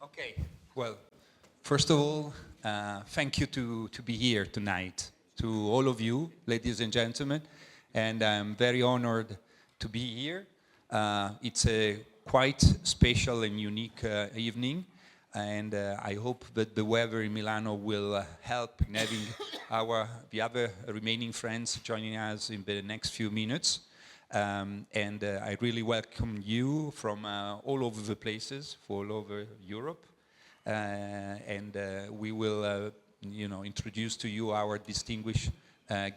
Okay, well, first of all, thank you to be here tonight, to all of you, ladies and gentlemen, and I'm very honored to be here. It's a quite special and unique evening, and I hope that the weather in Milano will help in having the other remaining friends joining us in the next few minutes. And I really welcome you from all over the places, all over Europe, and we will, introduce to you our distinguished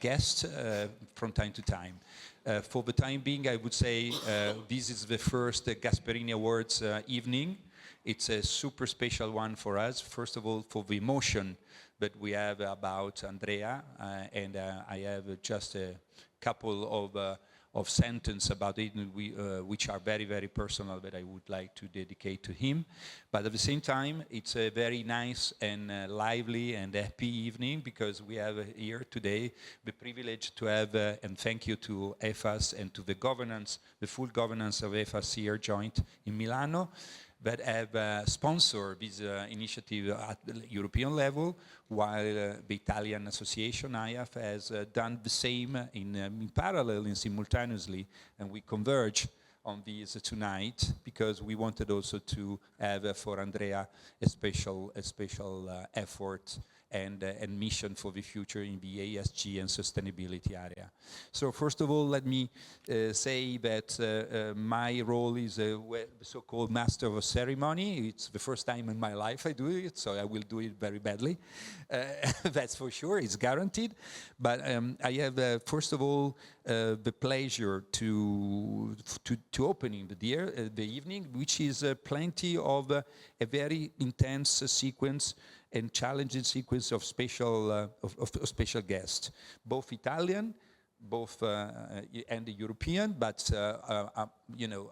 guests from time to time. For the time being, I would say this is the first Gasperini Awards evening. It's a super special one for us. First of all, for the emotion that we have about Andrea, and I have just a couple of sentences about it, which are very, very personal, that I would like to dedicate to him. But at the same time, it's a very nice and lively and happy evening, because we have here today the privilege to have, and thank you to EFFAS and to the governance, the full governance of EFFAS here joint in Milano, that have sponsored this initiative at the European level, while the Italian association, AIAF, has done the same in parallel and simultaneously, and we converge on these tonight, because we wanted also to have for Andrea a special effort and mission for the future in the ESG and sustainability area. So first of all, let me say that my role is the so-called master of ceremony. It's the first time in my life I do it, so I will do it very badly. That's for sure, it's guaranteed. But I have, first of all, the pleasure to opening the evening, which is plenty of a very intense sequence and challenging sequence of special guests, both Italian, and the European, but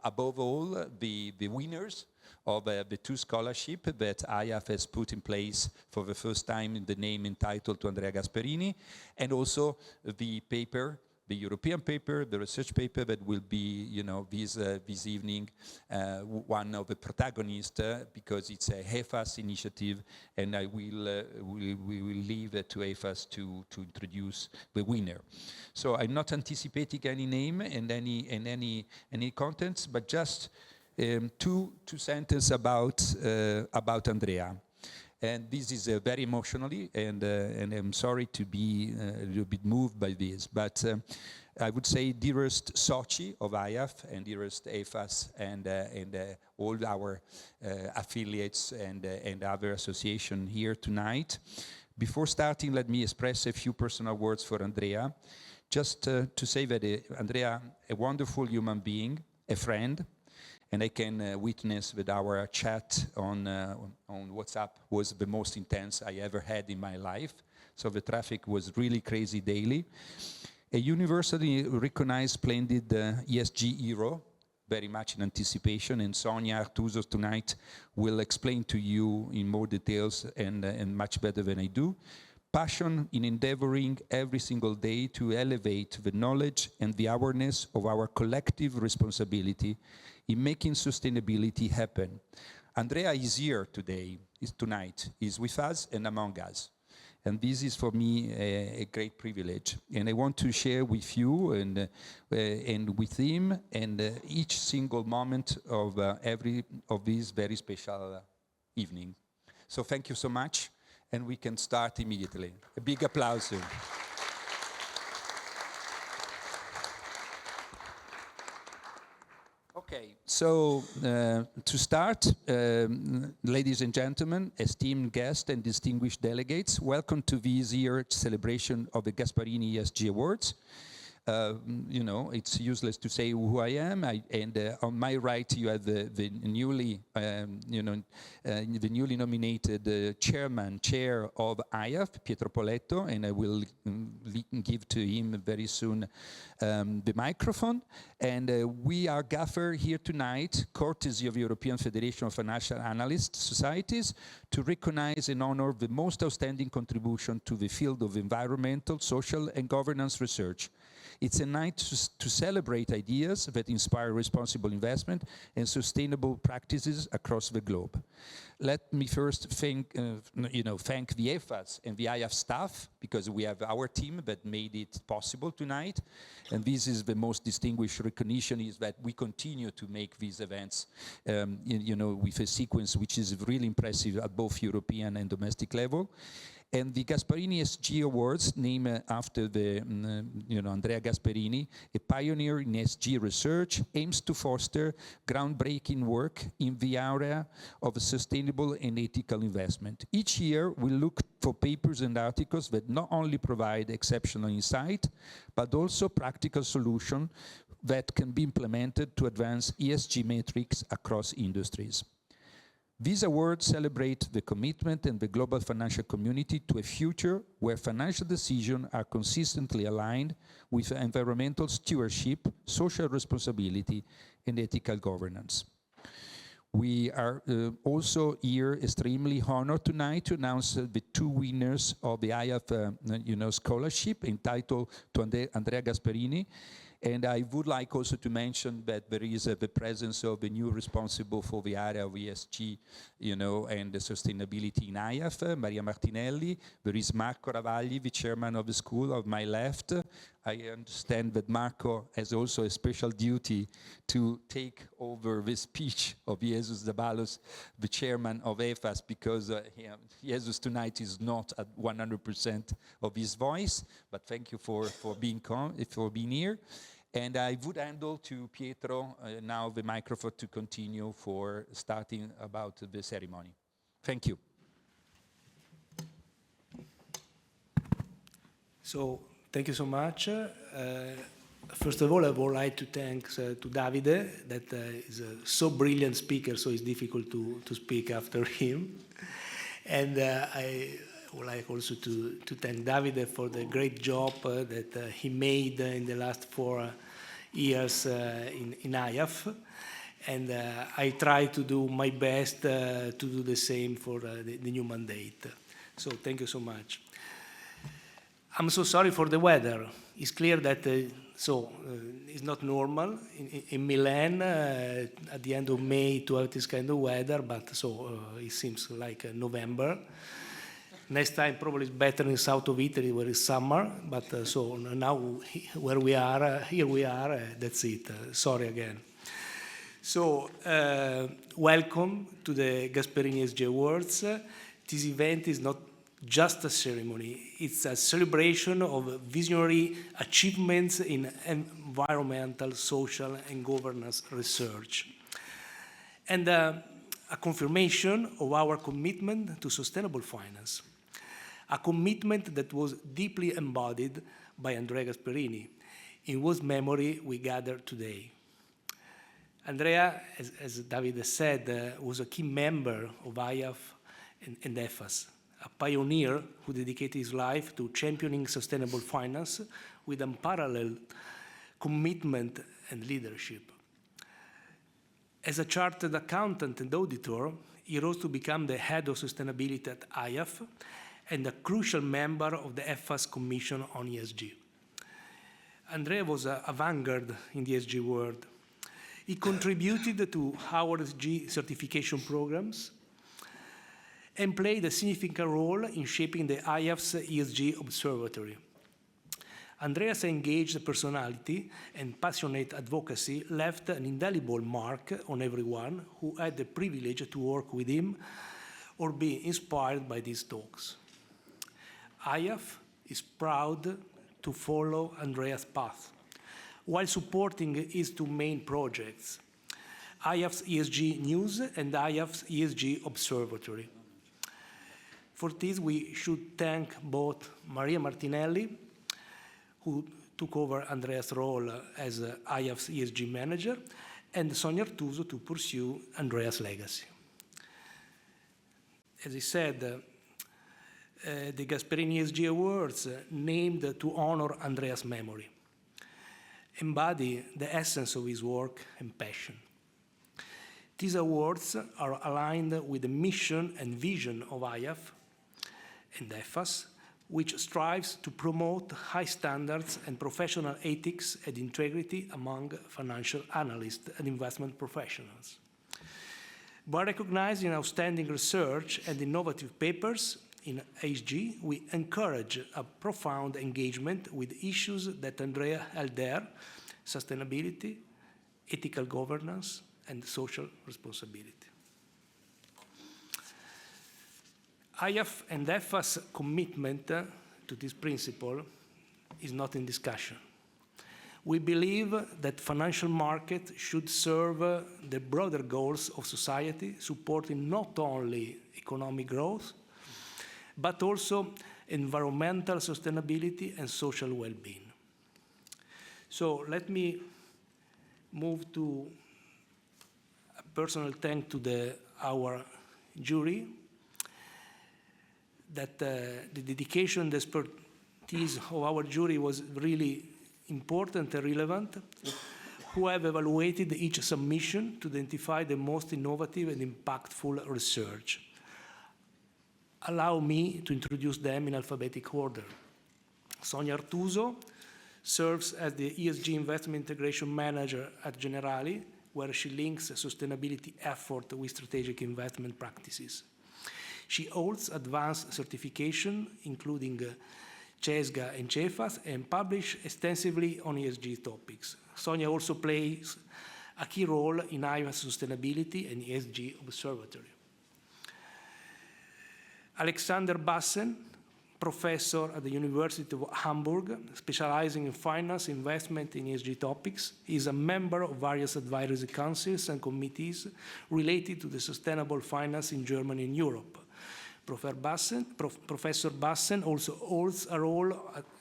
above all the winners of the two scholarships that AIAF has put in place for the first time in the name entitled to Andrea Gasperini, and also the paper, the European paper, the research paper that will be, this evening, one of the protagonists, because it's a EFFAS initiative, and we will leave it to EFFAS to introduce the winner. So I'm not anticipating any name and any contents, but just two sentences about Andrea. And this is very emotionally, and I'm sorry to be a little bit moved by this, but I would say dearest Soci of AIAF and dearest EFFAS and all our affiliates and other associations here tonight. Before starting, let me express a few personal words for Andrea. Just to say that Andrea, a wonderful human being, a friend, and I can witness that our chat on WhatsApp was the most intense I ever had in my life. So the traffic was really crazy daily. A universally recognized splendid ESG hero, very much in anticipation, and Sonia Artuso tonight will explain to you in more details and much better than I do. Passion in endeavoring every single day to elevate the knowledge and the awareness of our collective responsibility in making sustainability happen. Andrea is here tonight, is with us and among us. And this is for me a great privilege. And I want to share with you and with him and each single moment of this very special evening. So thank you so much, and we can start immediately. A big applause. Okay, so to start, ladies and gentlemen, esteemed guests and distinguished delegates, welcome to this year's celebration of the Gasperini ESG Awards. It's useless to say who I am. On my right, you have the newly nominated chair of AIAF, Pietro Poletto, and I will give to him very soon the microphone. And we are gathered here tonight, courtesy of European Federation of Financial Analysts Societies, to recognize and honor the most outstanding contribution to the field of environmental, social, and governance research. It's a night to celebrate ideas that inspire responsible investment and sustainable practices across the globe. Let me first thank the EFFAS and the AIAF staff, because we have our team that made it possible tonight. And this is the most distinguished recognition, is that we continue to make these events with a sequence which is really impressive at both European and domestic level. And the Gasperini ESG Awards, named after the, Andrea Gasperini, a pioneer in ESG research, aims to foster groundbreaking work in the area of sustainable and ethical investment. Each year, we look for papers and articles that not only provide exceptional insight, but also practical solutions that can be implemented to advance ESG metrics across industries. These awards celebrate the commitment in the global financial community to a future where financial decisions are consistently aligned with environmental stewardship, social responsibility, and ethical governance. We are also here extremely honored tonight to announce the two winners of the AIAF scholarship entitled to Andrea Gasperini. And I would like also to mention that there is the presence of a new responsible for the area of ESG, and the sustainability in AIAF, Maria Martinelli. There is Marco Ravagli, the chairman of the school, of my left. I understand that Marco has also a special duty to take over the speech of Jesus Dabalos, the chairman of EFFAS, because Jesus tonight is not at 100% of his voice. But thank you for being here. And I would handle to Pietro now the microphone to continue for starting about the ceremony. Thank you. So, thank you so much. First of all, I would like to thank to Davide, that is a so brilliant speaker, so it's difficult to speak after him. And I would like also to thank Davide for the great job that he made in the last 4 years in AIAF. And I try to do my best to do the same for the new mandate. So thank you so much. I'm so sorry for the weather. It's clear that it's not normal in Milan at the end of May to have this kind of weather, but it seems like November. Next time probably it's better in south of Italy where it's summer, but so now where we are, here we are, that's it. Sorry again. So welcome to the Gasperini ESG Awards. This event is not just a ceremony, it's a celebration of visionary achievements in environmental, social, and governance research. And a confirmation of our commitment to sustainable finance. A commitment that was deeply embodied by Andrea Gasperini, in whose memory we gather today. Andrea, as Davide said, was a key member of AIAF and EFFAS, a pioneer who dedicated his life to championing sustainable finance with unparalleled commitment and leadership. As a chartered accountant and auditor, he rose to become the head of sustainability at AIAF and a crucial member of the EFFAS Commission on ESG. Andrea was a vanguard in the ESG world. He contributed to our ESG certification programs and played a significant role in shaping the AIAF's ESG Observatory. Andrea's engaged personality and passionate advocacy left an indelible mark on everyone who had the privilege to work with him or be inspired by these talks. AIAF is proud to follow Andrea's path while supporting his two main projects, AIAF's ESG News and AIAF's ESG Observatory. For this, we should thank both Maria Martinelli, who took over Andrea's role as AIAF's ESG manager, and Sonia Artuso to pursue Andrea's legacy. As I said, the Gasperini ESG Awards, named to honor Andrea's memory, embody the essence of his work and passion. These awards are aligned with the mission and vision of AIAF and EFFAS which strives to promote high standards and professional ethics and integrity among financial analysts and investment professionals. By recognizing outstanding research and innovative papers in ESG, we encourage a profound engagement with issues that Andrea held there: sustainability, ethical governance, and social responsibility. AIAF and EFFAS' commitment to this principle is not in discussion. We believe that financial markets should serve the broader goals of society, supporting not only economic growth, but also environmental sustainability and social well-being. So let me move to a personal thank to our jury, that the dedication and expertise of our jury was really important and relevant, who have evaluated each submission to identify the most innovative and impactful research. Allow me to introduce them in alphabetic order. Sonia Artuso serves as the ESG Investment Integration Manager at Generali, where she links sustainability effort with strategic investment practices. She holds advanced certification, including CESGA and CEFAS, and publishes extensively on ESG topics. Sonia also plays a key role in AIAF's sustainability and ESG observatory. Alexander Bassen, professor at the University of Hamburg, specializing in finance, investment, and ESG topics, is a member of various advisory councils and committees related to the sustainable finance in Germany and Europe. Professor Bassen also holds a role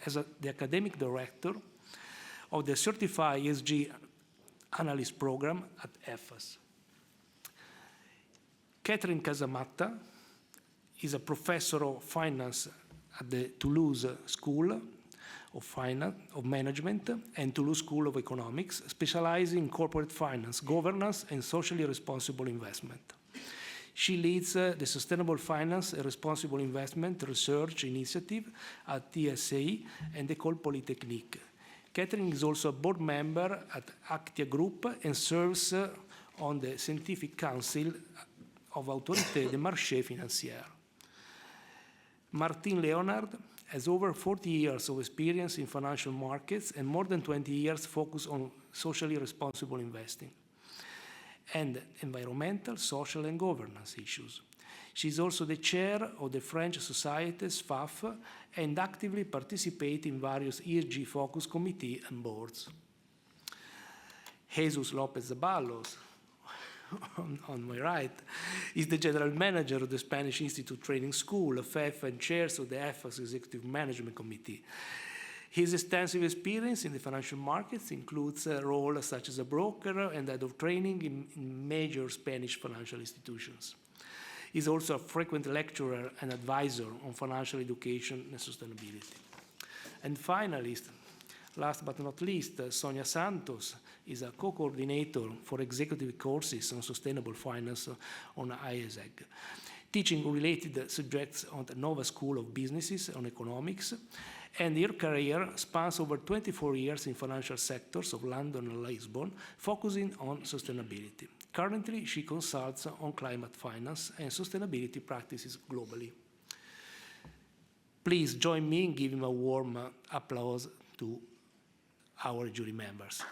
as the academic director of the Certified ESG Analyst Program at EFFAS. Catherine Casamatta is a professor of finance at the Toulouse School of Management and Toulouse School of Economics, specializing in corporate finance, governance, and socially responsible investment. She leads the Sustainable Finance and Responsible Investment Research Initiative at TSA and École Polytechnique. Catherine is also a board member at Actia Group and serves on the Scientific Council of Autorité des Marchés Financiers. Martin Leonard has over 40 years of experience in financial markets and more than 20 years focused on socially responsible investing and environmental, social, and governance issues. She is also the chair of the French Society's FAF and actively participates in various ESG-focused committees and boards. Jesus Lopez Zaballos, on my right, is the general manager of the Spanish Institute Training School, FEF, and chairs of the EFFAS Executive Management Committee. His extensive experience in the financial markets includes roles such as a broker and head of training in major Spanish financial institutions. He's also a frequent lecturer and advisor on financial education and sustainability. And finally, last but not least, Sonia Santos is a co-coordinator for executive courses on sustainable finance on IASEG, teaching related subjects on the Nova School of Businesses on economics, and her career spans over 24 years in financial sectors of London and Lisbon, focusing on sustainability. Currently, she consults on climate finance and sustainability practices globally. Please join me in giving a warm applause to our jury members.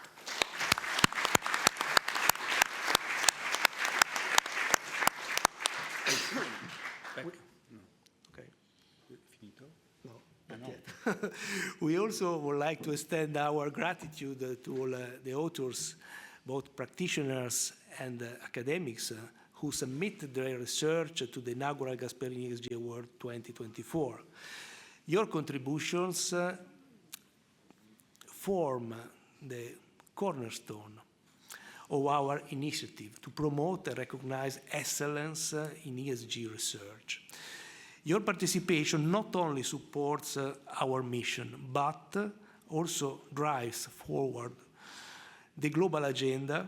Okay. Finito? No, not yet. We also would like to extend our gratitude to all the authors, both practitioners and academics, who submitted their research to the inaugural Gasperini ESG Award 2024. Your contributions form the cornerstone of our initiative to promote and recognize excellence in ESG research. Your participation not only supports our mission, but also drives forward the global agenda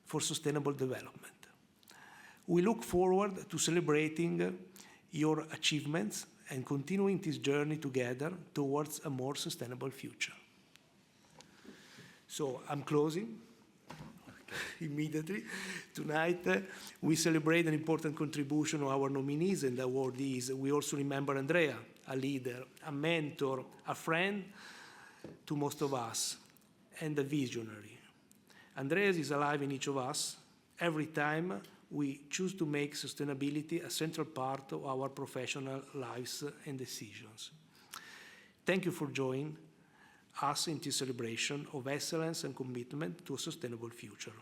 for sustainable development. We look forward to celebrating your achievements and continuing this journey together towards a more sustainable future. So I'm closing immediately. Tonight, we celebrate an important contribution of our nominees and awardees. We also remember Andrea, a leader, a mentor, a friend to most of us, and a visionary. Andrea is alive in each of us every time we choose to make sustainability a central part of our professional lives and decisions. Thank you for joining us in this celebration of excellence and commitment to a sustainable future.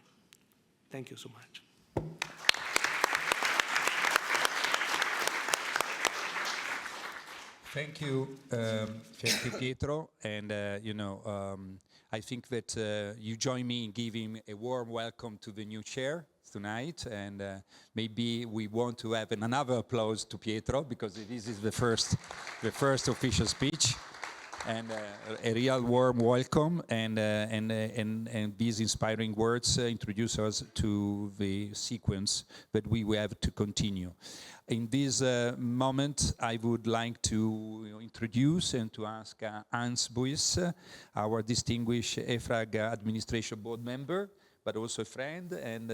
Thank you so much. Thank you, Pietro. And, I think that you join me in giving a warm welcome to the new chair tonight. And maybe we want to have another applause to Pietro, because this is the first official speech. And a real warm welcome, and these inspiring words introduce us to the sequence that we will have to continue. In this moment, I would like to introduce and to ask Hans Buysse, our distinguished EFRAG Administration Board member, but also a friend, and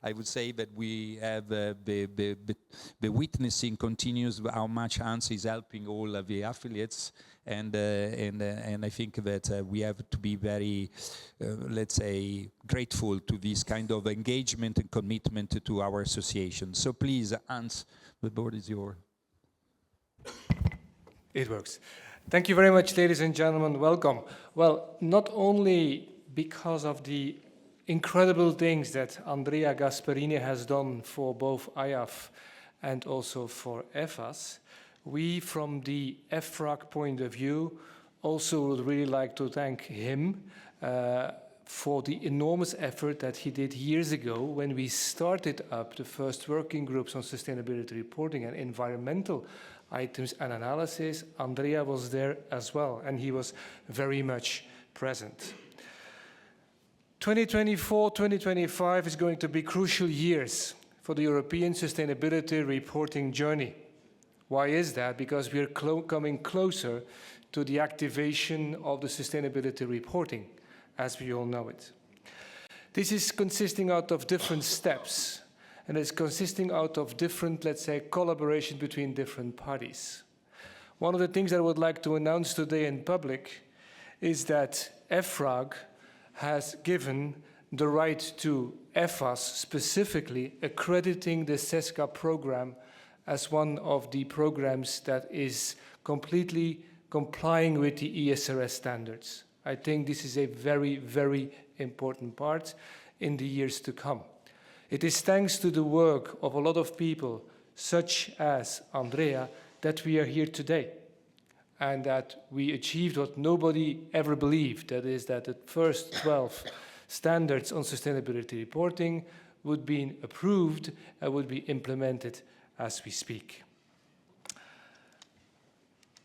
I would say that we have the witnessing continues how much Hans is helping all of the affiliates, and I think that we have to be very, let's say, grateful to this kind of engagement and commitment to our association. So please, Hans, the board is yours. It works. Thank you very much, ladies and gentlemen. Welcome. Well, not only because of the incredible things that Andrea Gasperini has done for both AIAF and also for EFFAS, we, from the EFRAG point of view, also would really like to thank him for the enormous effort that he did years ago when we started up the first working groups on sustainability reporting and environmental items and analysis. Andrea was there as well, and he was very much present. 2024-2025 is going to be crucial years for the European sustainability reporting journey. Why is that? Because we are coming closer to the activation of the sustainability reporting, as we all know it. This is consisting out of different steps, and it's consisting out of different, let's say, collaboration between different parties. One of the things that I would like to announce today in public is that EFRAG has given the right to EFFAS specifically accrediting the CESCA program as one of the programs that is completely complying with the ESRS standards. I think this is a very, very important part in the years to come. It is thanks to the work of a lot of people, such as Andrea, that we are here today, and that we achieved what nobody ever believed, that is that the first 12 standards on sustainability reporting would be approved and would be implemented as we speak.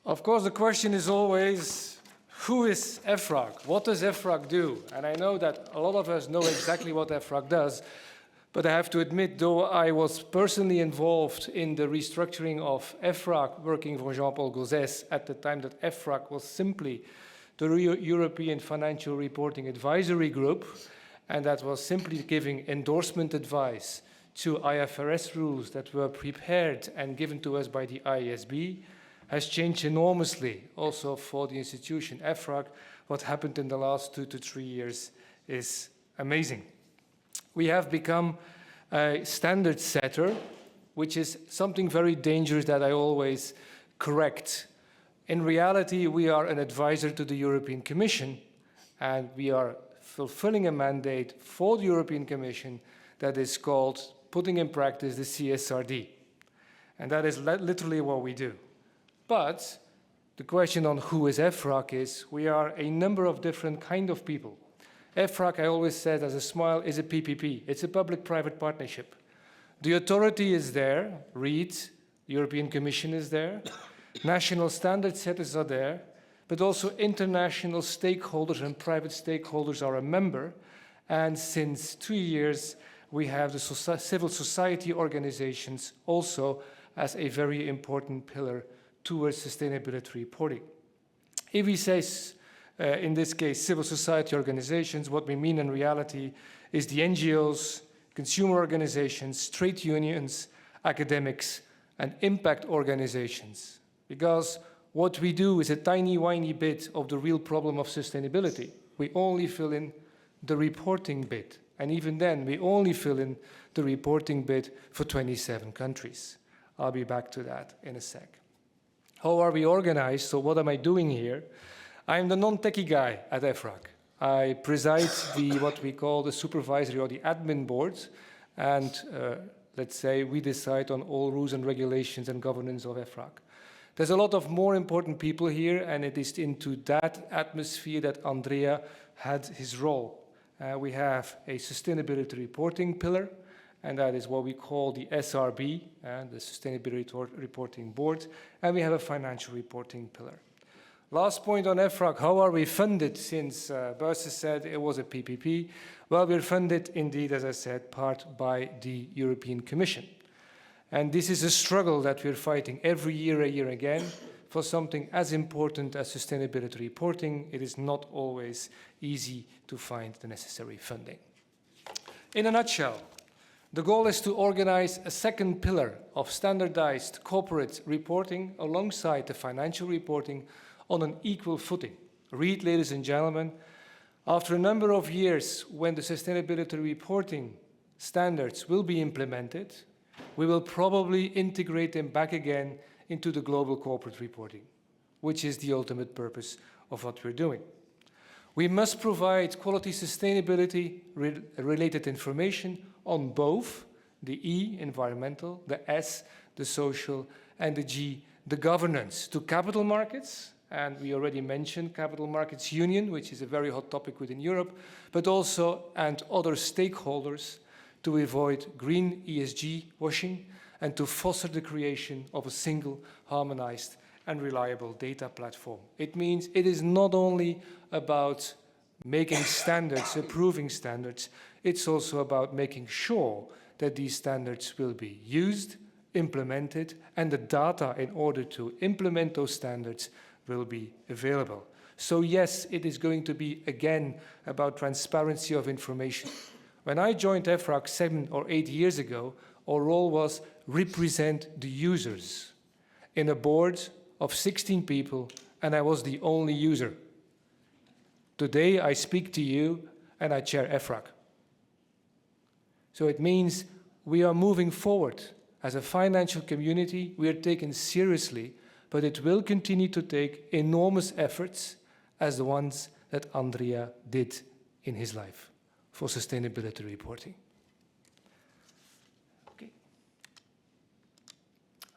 Of course, the question is always, who is EFRAG? What does EFRAG do? And I know that a lot of us know exactly what EFRAG does, but I have to admit, though I was personally involved in the restructuring of EFRAG, working for Jean-Paul Gauzès at the time that EFRAG was simply the European Financial Reporting Advisory Group, and that was simply giving endorsement advice to IFRS rules that were prepared and given to us by the IASB, has changed enormously also for the institution EFRAG. What happened in the last 2 to 3 years is amazing. We have become a standard setter, which is something very dangerous that I always correct. In reality, we are an advisor to the European Commission, and we are fulfilling a mandate for the European Commission that is called putting in practice the CSRD. And that is literally what we do. But the question on who is EFRAG is, we are a number of different kind of people. EFRAG, I always said as a smile, is a PPP. It's a public-private partnership. The authority is there, read, the European Commission is there, national standard setters are there, but also international stakeholders and private stakeholders are a member. And since 2 years, we have the civil society organizations also as a very important pillar towards sustainability reporting. If we say, in this case, civil society organizations, what we mean in reality is the NGOs, consumer organizations, trade unions, academics, and impact organizations. Because what we do is a tiny, whiny bit of the real problem of sustainability. We only fill in the reporting bit. And even then, we only fill in the reporting bit for 27 countries. I'll be back to that in a sec. How are we organized? So what am I doing here? I'm the non-techie guy at EFFRAG. I preside what we call the supervisory or the admin board, and let's say we decide on all rules and regulations and governance of EFFRAG. There's a lot of more important people here, and it is into that atmosphere that Andrea had his role. We have a sustainability reporting pillar, and that is what we call the SRB, the Sustainability Reporting Board, and we have a financial reporting pillar. Last point on EFFRAG, how are we funded since Buysse said it was a PPP? Well, we're funded indeed, as I said, part by the European Commission. And this is a struggle that we're fighting every year again. For something as important as sustainability reporting, it is not always easy to find the necessary funding. In a nutshell, the goal is to organize a second pillar of standardized corporate reporting alongside the financial reporting on an equal footing. Read, ladies and gentlemen, after a number of years when the sustainability reporting standards will be implemented, we will probably integrate them back again into the global corporate reporting, which is the ultimate purpose of what we're doing. We must provide quality sustainability related information on both the E, environmental, the S, the social, and the G, the governance, to capital markets. And we already mentioned Capital Markets Union, which is a very hot topic within Europe, but also and other stakeholders to avoid green ESG washing and to foster the creation of a single, harmonized, and reliable data platform. It means it is not only about making standards, approving standards, it's also about making sure that these standards will be used, implemented, and the data in order to implement those standards will be available. So yes, it is going to be, again, about transparency of information. When I joined EFFRAG 7 or 8 years ago, our role was represent the users in a board of 16 people, and I was the only user. Today, I speak to you, and I chair EFFRAG. So it means we are moving forward. As a financial community, we are taken seriously, but it will continue to take enormous efforts as the ones that Andrea did in his life for sustainability reporting. Okay.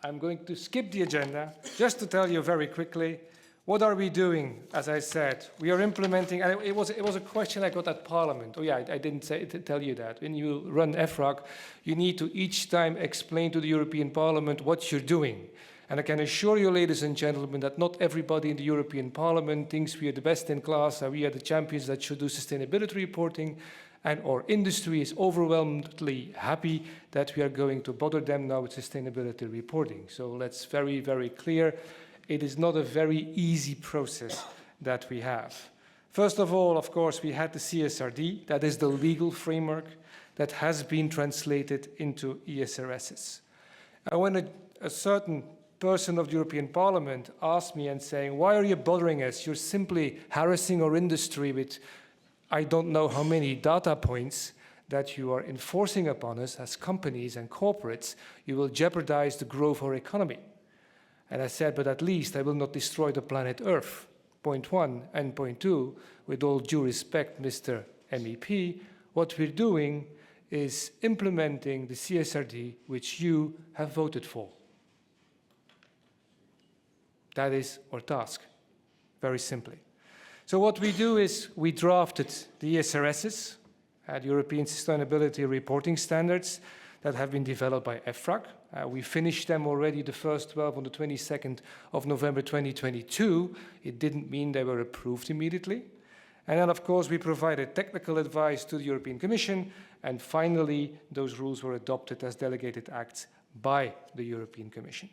I'm going to skip the agenda just to tell you very quickly, what are we doing? As I said, we are implementing, and it was a question I got at Parliament. Oh yeah, I didn't tell you that. When you run EFFRAG, you need to each time explain to the European Parliament what you're doing. And I can assure you, ladies and gentlemen, that not everybody in the European Parliament thinks we are the best in class and we are the champions that should do sustainability reporting. And our industry is overwhelmingly happy that we are going to bother them now with sustainability reporting. So let's very, very clear. It is not a very easy process that we have. First of all, of course, we had the CSRD. That is the legal framework that has been translated into ESRSs. And when a certain person of the European Parliament asked me and saying, why are you bothering us? You're simply harassing our industry with I don't know how many data points that you are enforcing upon us as companies and corporates. You will jeopardize the growth of our economy. And I said, but at least I will not destroy the planet Earth. Point one, and point two, with all due respect, Mr. MEP, what we're doing is implementing the CSRD which you have voted for. That is our task, very simply. So what we do is we drafted the ESRSs, the European Sustainability Reporting Standards, that have been developed by EFFRAG. We finished them already, the first 12 on the 22nd of November 2022. It didn't mean they were approved immediately. And then, of course, we provided technical advice to the European Commission, and finally, those rules were adopted as delegated acts by the European Commission.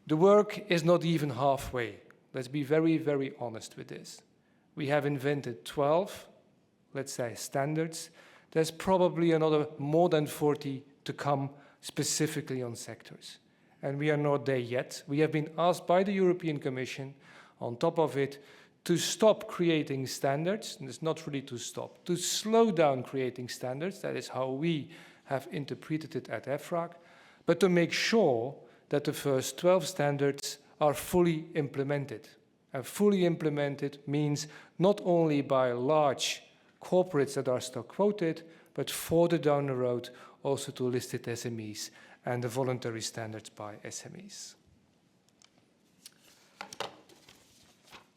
The work is not even halfway. Let's be very, very honest with this. We have invented 12, let's say, standards. There's probably another more than 40 to come specifically on sectors. And we are not there yet. We have been asked by the European Commission, on top of it, to stop creating standards, and it's not really to stop, to slow down creating standards. That is how we have interpreted it at EFRAG, but to make sure that the first 12 standards are fully implemented. And fully implemented means not only by large corporates that are still quoted, but further down the road also to listed SMEs and the voluntary standards by SMEs.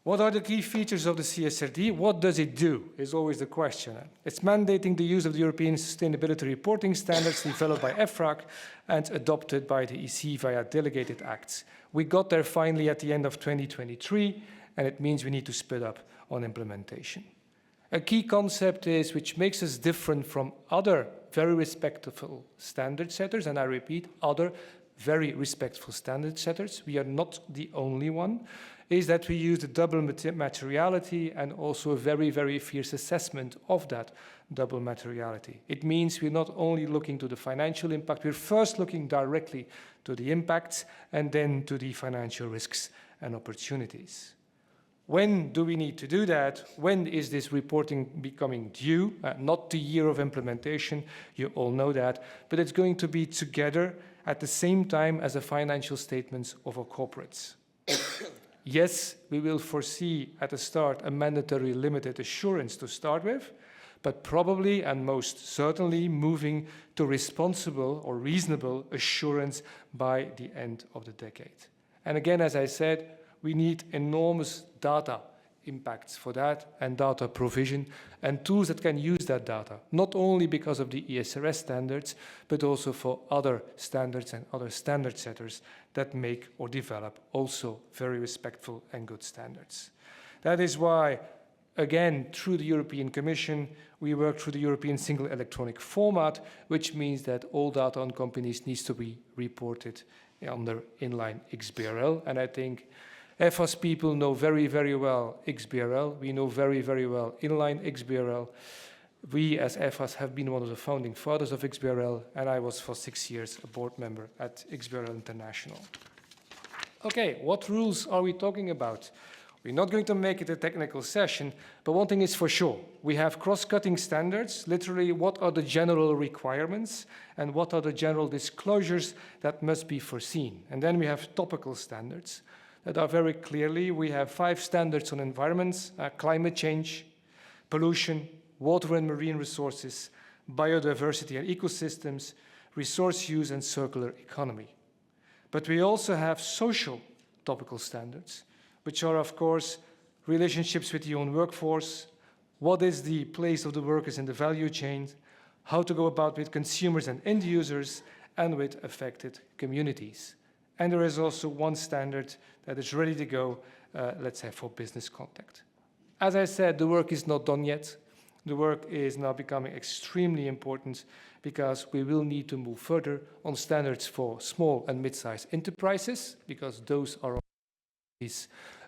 What are the key features of the CSRD? What does it do is always the question. It's mandating the use of the European Sustainability Reporting Standards developed by EFRAG and adopted by the EC via delegated acts. We got there finally at the end of 2023, and it means we need to speed up on implementation. A key concept is, which makes us different from other very respectful standard setters, and I repeat, other very respectful standard setters, we are not the only one, is that we use the double materiality and also a very, very fierce assessment of that double materiality. It means we're not only looking to the financial impact, we're first looking directly to the impacts and then to the financial risks and opportunities. When do we need to do that? When is this reporting becoming due? Not the year of implementation, you all know that, but it's going to be together at the same time as the financial statements of our corporates. Yes, we will foresee at the start a mandatory limited assurance to start with, but probably and most certainly moving to responsible or reasonable assurance by the end of the decade. And again, as I said, we need enormous data impacts for that and data provision and tools that can use that data, not only because of the ESRS standards, but also for other standards and other standard setters that make or develop also very respectful and good standards. That is why, again, through the European Commission, we work through the European Single Electronic Format, which means that all data on companies needs to be reported under inline XBRL. And I think EFFAS people know very, very well XBRL. We know very, very well inline XBRL. We, as EFFAS, have been one of the founding fathers of XBRL, and I was for 6 years a board member at XBRL International. Okay, what rules are we talking about? We're not going to make it a technical session, but one thing is for sure. We have cross-cutting standards, literally what are the general requirements and what are the general disclosures that must be foreseen. And then we have topical standards that are very clearly, we have 5 standards on environments, climate change, pollution, water and marine resources, biodiversity and ecosystems, resource use and circular economy. But we also have social topical standards, which are, of course, relationships with the own workforce, what is the place of the workers in the value chain, how to go about with consumers and end users, and with affected communities. And there is also one standard that is ready to go, let's say, for business contact. As I said, the work is not done yet. The work is now becoming extremely important because we will need to move further on standards for small and mid-sized enterprises, because those are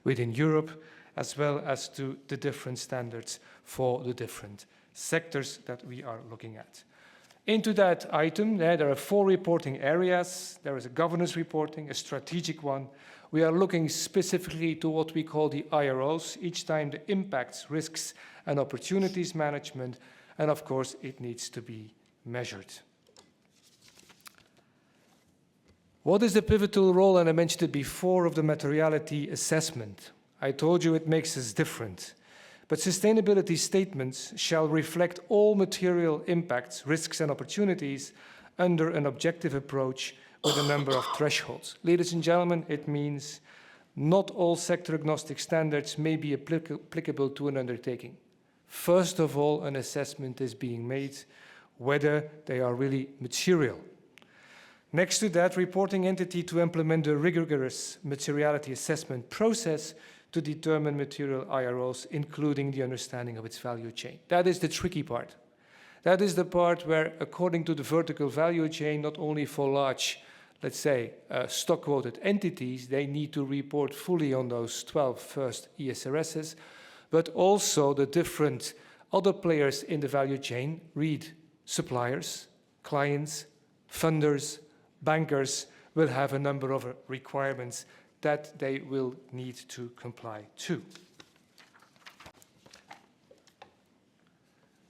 within Europe, as well as to the different standards for the different sectors that we are looking at. Into that item, there are 4 reporting areas. There is a governance reporting, a strategic one. We are looking specifically to what we call the IROs, each time the impacts, risks, and opportunities management, and of course, it needs to be measured. What is the pivotal role, and I mentioned it before, of the materiality assessment? I told you it makes us different. But sustainability statements shall reflect all material impacts, risks, and opportunities under an objective approach with a number of thresholds. Ladies and gentlemen, it means not all sector-agnostic standards may be applicable to an undertaking. First of all, an assessment is being made whether they are really material. Next to that, reporting entity to implement a rigorous materiality assessment process to determine material IROs, including the understanding of its value chain. That is the tricky part. That is the part where, according to the vertical value chain, not only for large, let's say, stock-quoted entities, they need to report fully on those 12 first ESRSs, but also the different other players in the value chain, read suppliers, clients, funders, bankers, will have a number of requirements that they will need to comply to.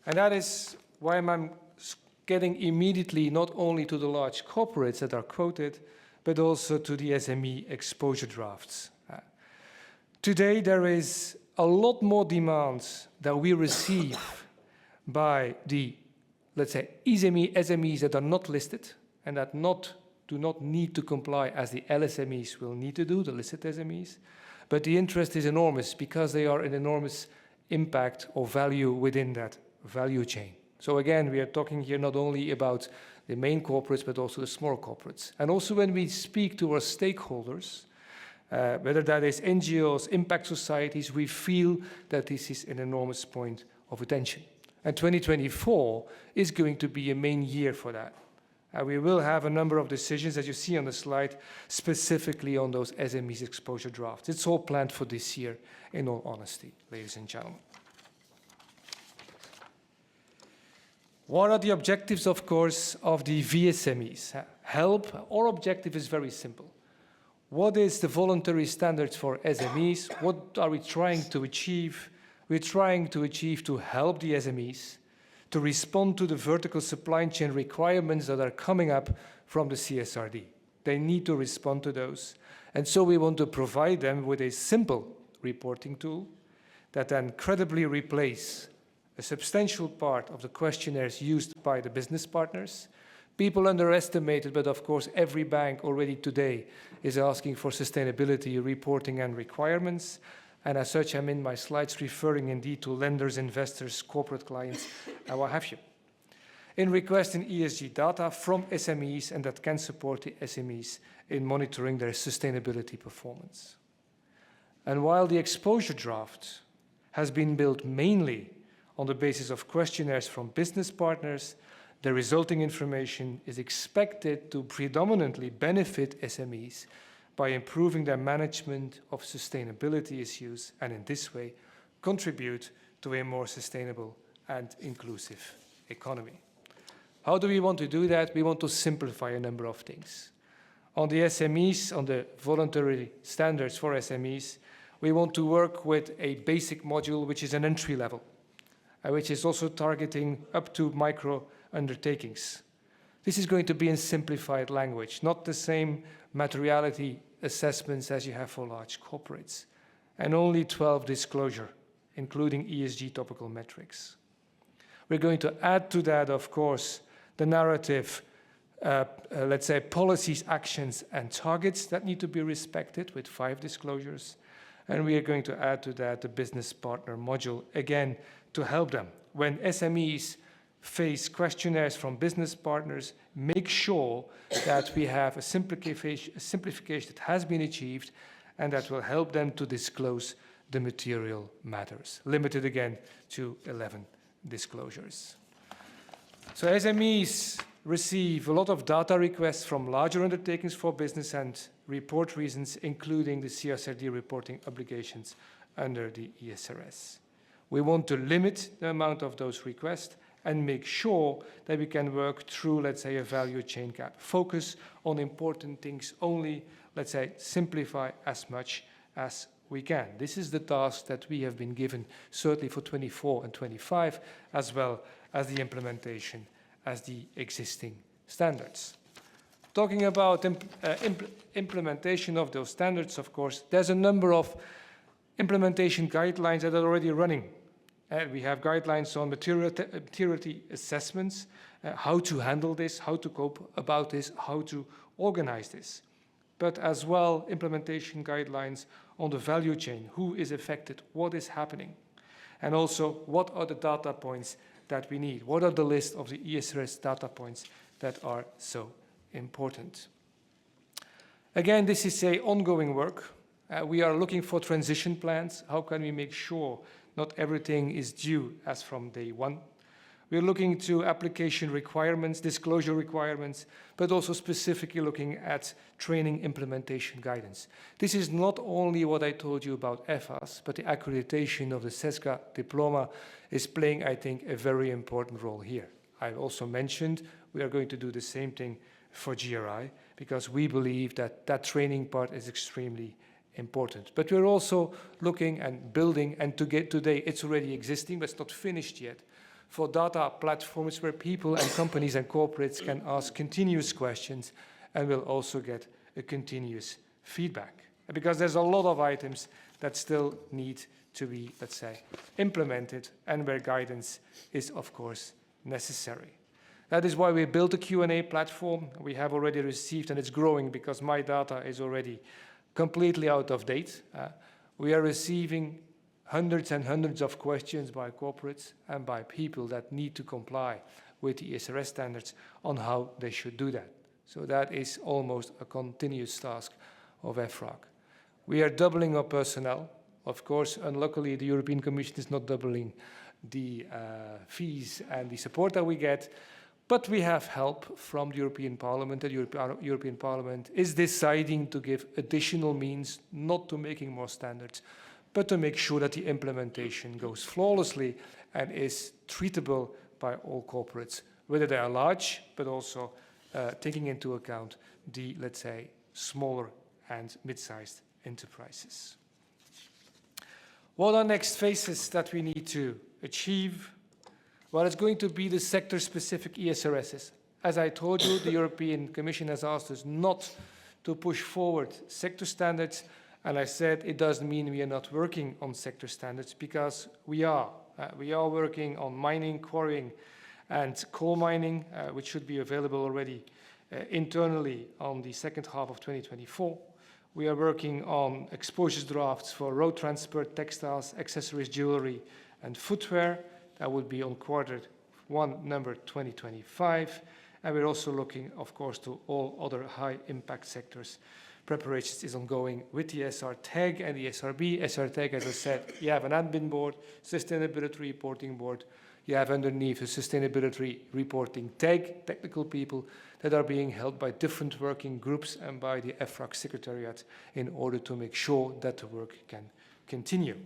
And that is why I'm getting immediately not only to the large corporates that are quoted, but also to the SME exposure drafts. Today, there is a lot more demands that we receive by the, let's say, SMEs that are not listed and that do not need to comply as the LSMEs will need to do, the listed SMEs. But the interest is enormous because they are an enormous impact or value within that value chain. So again, we are talking here not only about the main corporates, but also the small corporates. And also when we speak to our stakeholders, whether that is NGOs, impact societies, we feel that this is an enormous point of attention. And 2024 is going to be a main year for that. We will have a number of decisions, as you see on the slide, specifically on those SMEs exposure drafts. It's all planned for this year, in all honesty, ladies and gentlemen. What are the objectives, of course, of the VSMEs? Help. Our objective is very simple. What is the voluntary standards for SMEs? What are we trying to achieve? We're trying to achieve to help the SMEs to respond to the vertical supply chain requirements that are coming up from the CSRD. They need to respond to those. And so we want to provide them with a simple reporting tool that then credibly replace a substantial part of the questionnaires used by the business partners. People underestimate it, but of course every bank already today is asking for sustainability reporting and requirements. And as such, I'm in my slides referring indeed to lenders, investors, corporate clients, and what have you. In requesting ESG data from SMEs and that can support the SMEs in monitoring their sustainability performance. And while the exposure draft has been built mainly on the basis of questionnaires from business partners, the resulting information is expected to predominantly benefit SMEs by improving their management of sustainability issues and in this way contribute to a more sustainable and inclusive economy. How do we want to do that? We want to simplify a number of things. On the SMEs, on the voluntary standards for SMEs, we want to work with a basic module which is an entry level, which is also targeting up to micro undertakings. This is going to be in simplified language, not the same materiality assessments as you have for large corporates, and only 12 disclosure, including ESG topical metrics. We're going to add to that, of course, the narrative, let's say, policies, actions, and targets that need to be respected with 5 disclosures. And we are going to add to that the business partner module, again, to help them. When SMEs face questionnaires from business partners, make sure that we have a simplification that has been achieved and that will help them to disclose the material matters, limited again to 11 disclosures. So SMEs receive a lot of data requests from larger undertakings for business and report reasons, including the CSRD reporting obligations under the ESRS. We want to limit the amount of those requests and make sure that we can work through, let's say, a value chain gap. Focus on important things only, let's say, simplify as much as we can. This is the task that we have been given, certainly for 24 and 25, as well as the implementation as the existing standards. Talking about implementation of those standards, of course, there's a number of implementation guidelines that are already running. We have guidelines on materiality assessments, how to handle this, how to cope about this, how to organize this. But as well, implementation guidelines on the value chain, who is affected, what is happening, and also what are the data points that we need, what are the list of the ESRS data points that are so important. Again, this is an ongoing work. We are looking for transition plans. How can we make sure not everything is due as from day one? We're looking to application requirements, disclosure requirements, but also specifically looking at training implementation guidance. This is not only what I told you about EFFAS, but the accreditation of the CESGA diploma is playing, I think, a very important role here. I've also mentioned we are going to do the same thing for GRI, because we believe that that training part is extremely important. But we're also looking and building, and to get today, it's already existing, but it's not finished yet, for data platforms where people and companies and corporates can ask continuous questions and will also get a continuous feedback. Because there's a lot of items that still need to be, let's say, implemented, and where guidance is, of course, necessary. That is why we built a Q&A platform. We have already received, and it's growing because my data is already completely out of date. We are receiving hundreds and hundreds of questions by corporates and by people that need to comply with the ESRS standards on how they should do that. So that is almost a continuous task of EFRAG. We are doubling our personnel. Of course, unluckily, the European Commission is not doubling the fees and the support that we get, but we have help from the European Parliament. The European Parliament is deciding to give additional means, not to making more standards, but to make sure that the implementation goes flawlessly and is treatable by all corporates, whether they are large, but also taking into account the, let's say, smaller and mid-sized enterprises. What are next phases that we need to achieve? Well, it's going to be the sector-specific ESRSs. As I told you, the European Commission has asked us not to push forward sector standards, and I said it doesn't mean we are not working on sector standards, because we are. We are working on mining, quarrying, and coal mining, which should be available already internally on the second half of 2024. We are working on exposures drafts for road transport, textiles, accessories, jewelry, and footwear. That would be on Q1 number 2025. And we're also looking, of course, to all other high-impact sectors. Preparations is ongoing with the SR tag and the SRB. SR tag, as I said, you have an admin board, sustainability reporting board. You have underneath a sustainability reporting tag, technical people that are being held by different working groups and by the EFRAG Secretariat in order to make sure that the work can continue.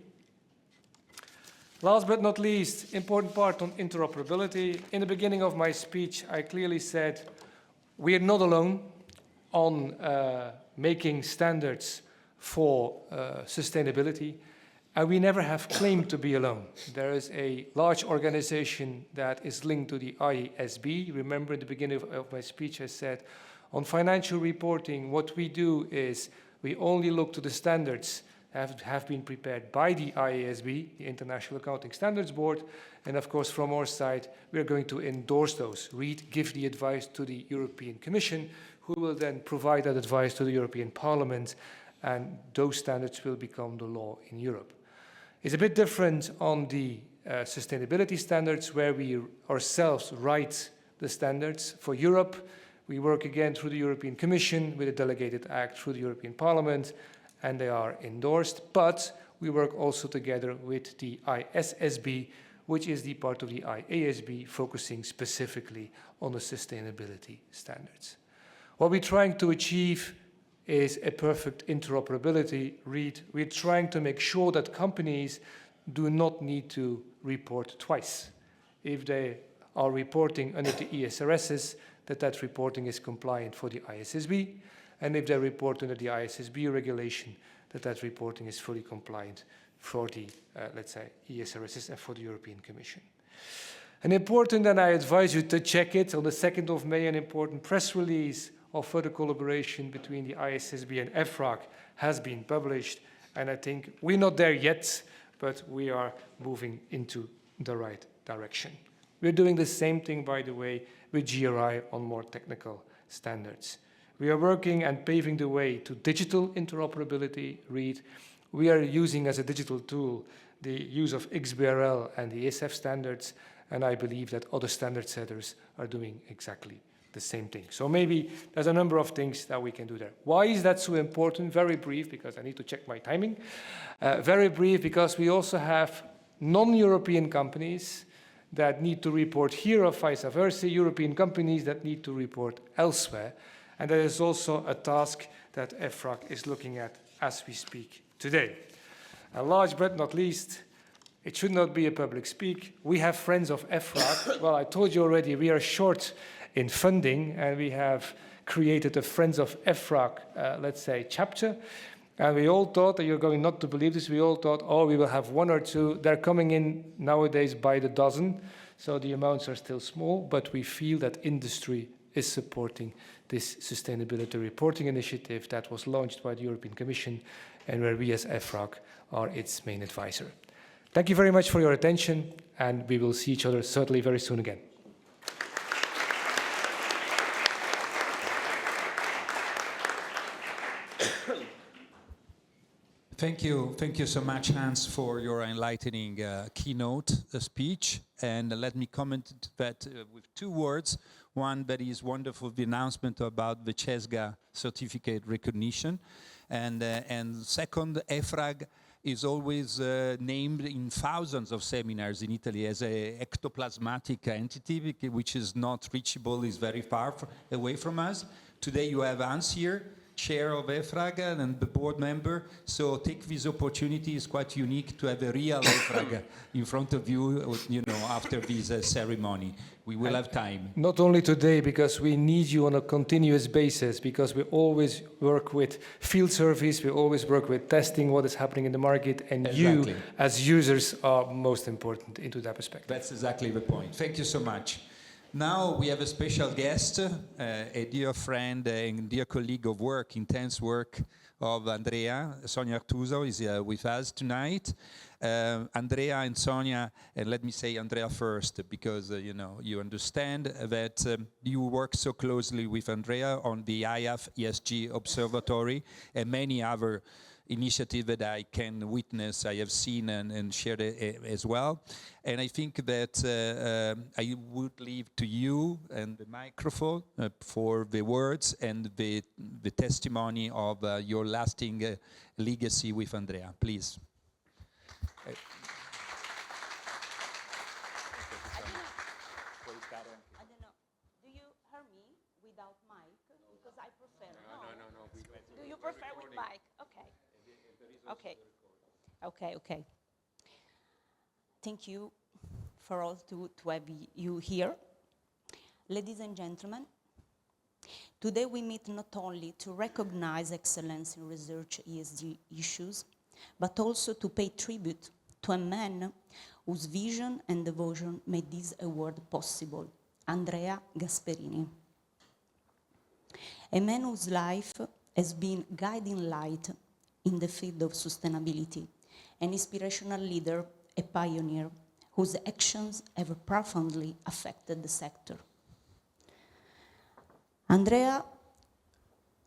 Last but not least, important part on interoperability. In the beginning of my speech, I clearly said we are not alone on making standards for sustainability, and we never have claimed to be alone. There is a large organization that is linked to the IASB. Remember, at the beginning of my speech, I said on financial reporting, what we do is we only look to the standards that have been prepared by the IASB, the International Accounting Standards Board, and of course, from our side, we are going to endorse those, give the advice to the European Commission, who will then provide that advice to the European Parliament, and those standards will become the law in Europe. It's a bit different on the sustainability standards, where we ourselves write the standards for Europe. We work again through the European Commission with a delegated act through the European Parliament, and they are endorsed, but we work also together with the ISSB, which is the part of the IASB focusing specifically on the sustainability standards. What we're trying to achieve is a perfect interoperability. We're trying to make sure that companies do not need to report twice. If they are reporting under the ESRSs, that reporting is compliant for the ISSB, and if they report under the ISSB regulation, that reporting is fully compliant for the, let's say, ESRSs and for the European Commission. And important, and I advise you to check it, on the 2nd of May, an important press release of further collaboration between the ISSB and EFRAG has been published, and I think we're not there yet, but we are moving into the right direction. We're doing the same thing, by the way, with GRI on more technical standards. We are working and paving the way to digital interoperability. We are using as a digital tool the use of XBRL and the ESF standards, and I believe that other standard setters are doing exactly the same thing. So maybe there's a number of things that we can do there. Why is that so important? Very brief, because I need to check my timing. Very brief, because we also have non-European companies that need to report here or vice versa, European companies that need to report elsewhere. And that is also a task that EFRAG is looking at as we speak today. And last but not least, it should not be a public speak. We have friends of EFRAG. Well, I told you already, we are short in funding, and we have created a Friends of EFRAG, let's say, chapter. And we all thought, that you're going not to believe this, we all thought, oh, we will have one or two. They're coming in nowadays by the dozen, so the amounts are still small, but we feel that industry is supporting this sustainability reporting initiative that was launched by the European Commission and where we as EFRAG are its main advisor. Thank you very much for your attention, and we will see each other certainly very soon again. Thank you so much, Hans, for your enlightening keynote speech. And let me comment that with two words. One, that is wonderful, the announcement about the CESGA certificate recognition. And second, EFRAG is always named in thousands of seminars in Italy as an ectoplasmatic entity, which is not reachable, is very far away from us. Today you have Hans here, chair of EFRAG and the board member, so take this opportunity. It's quite unique to have a real EFRAG in front of you, after this ceremony. We will have time. Not only today, because we need you on a continuous basis, because we always work with field service, we always work with testing what is happening in the market, and exactly. You, as users, are most important into that perspective. That's exactly the point. Thank you so much. Now we have a special guest, a dear friend and dear colleague of work, intense work of Andrea. Sonia Artuso is with us tonight. Andrea and Sonia, and let me say Andrea first, because you understand that you work so closely with Andrea on the AIAF ESG Observatory and many other initiative that I can witness, I have seen and shared as well. And I think that I would leave to you and the microphone for the words and the testimony of your lasting legacy with Andrea. Please. I don't know. Do you hear me without mic? Because I prefer. No. Do you prefer with mic? Okay. Thank you for all to have you here. Ladies and gentlemen, today we meet not only to recognize excellence in research ESG issues, but also to pay tribute to a man whose vision and devotion made this award possible, Andrea Gasperini. A man whose life has been guiding light in the field of sustainability, an inspirational leader, a pioneer, whose actions have profoundly affected the sector. Andrea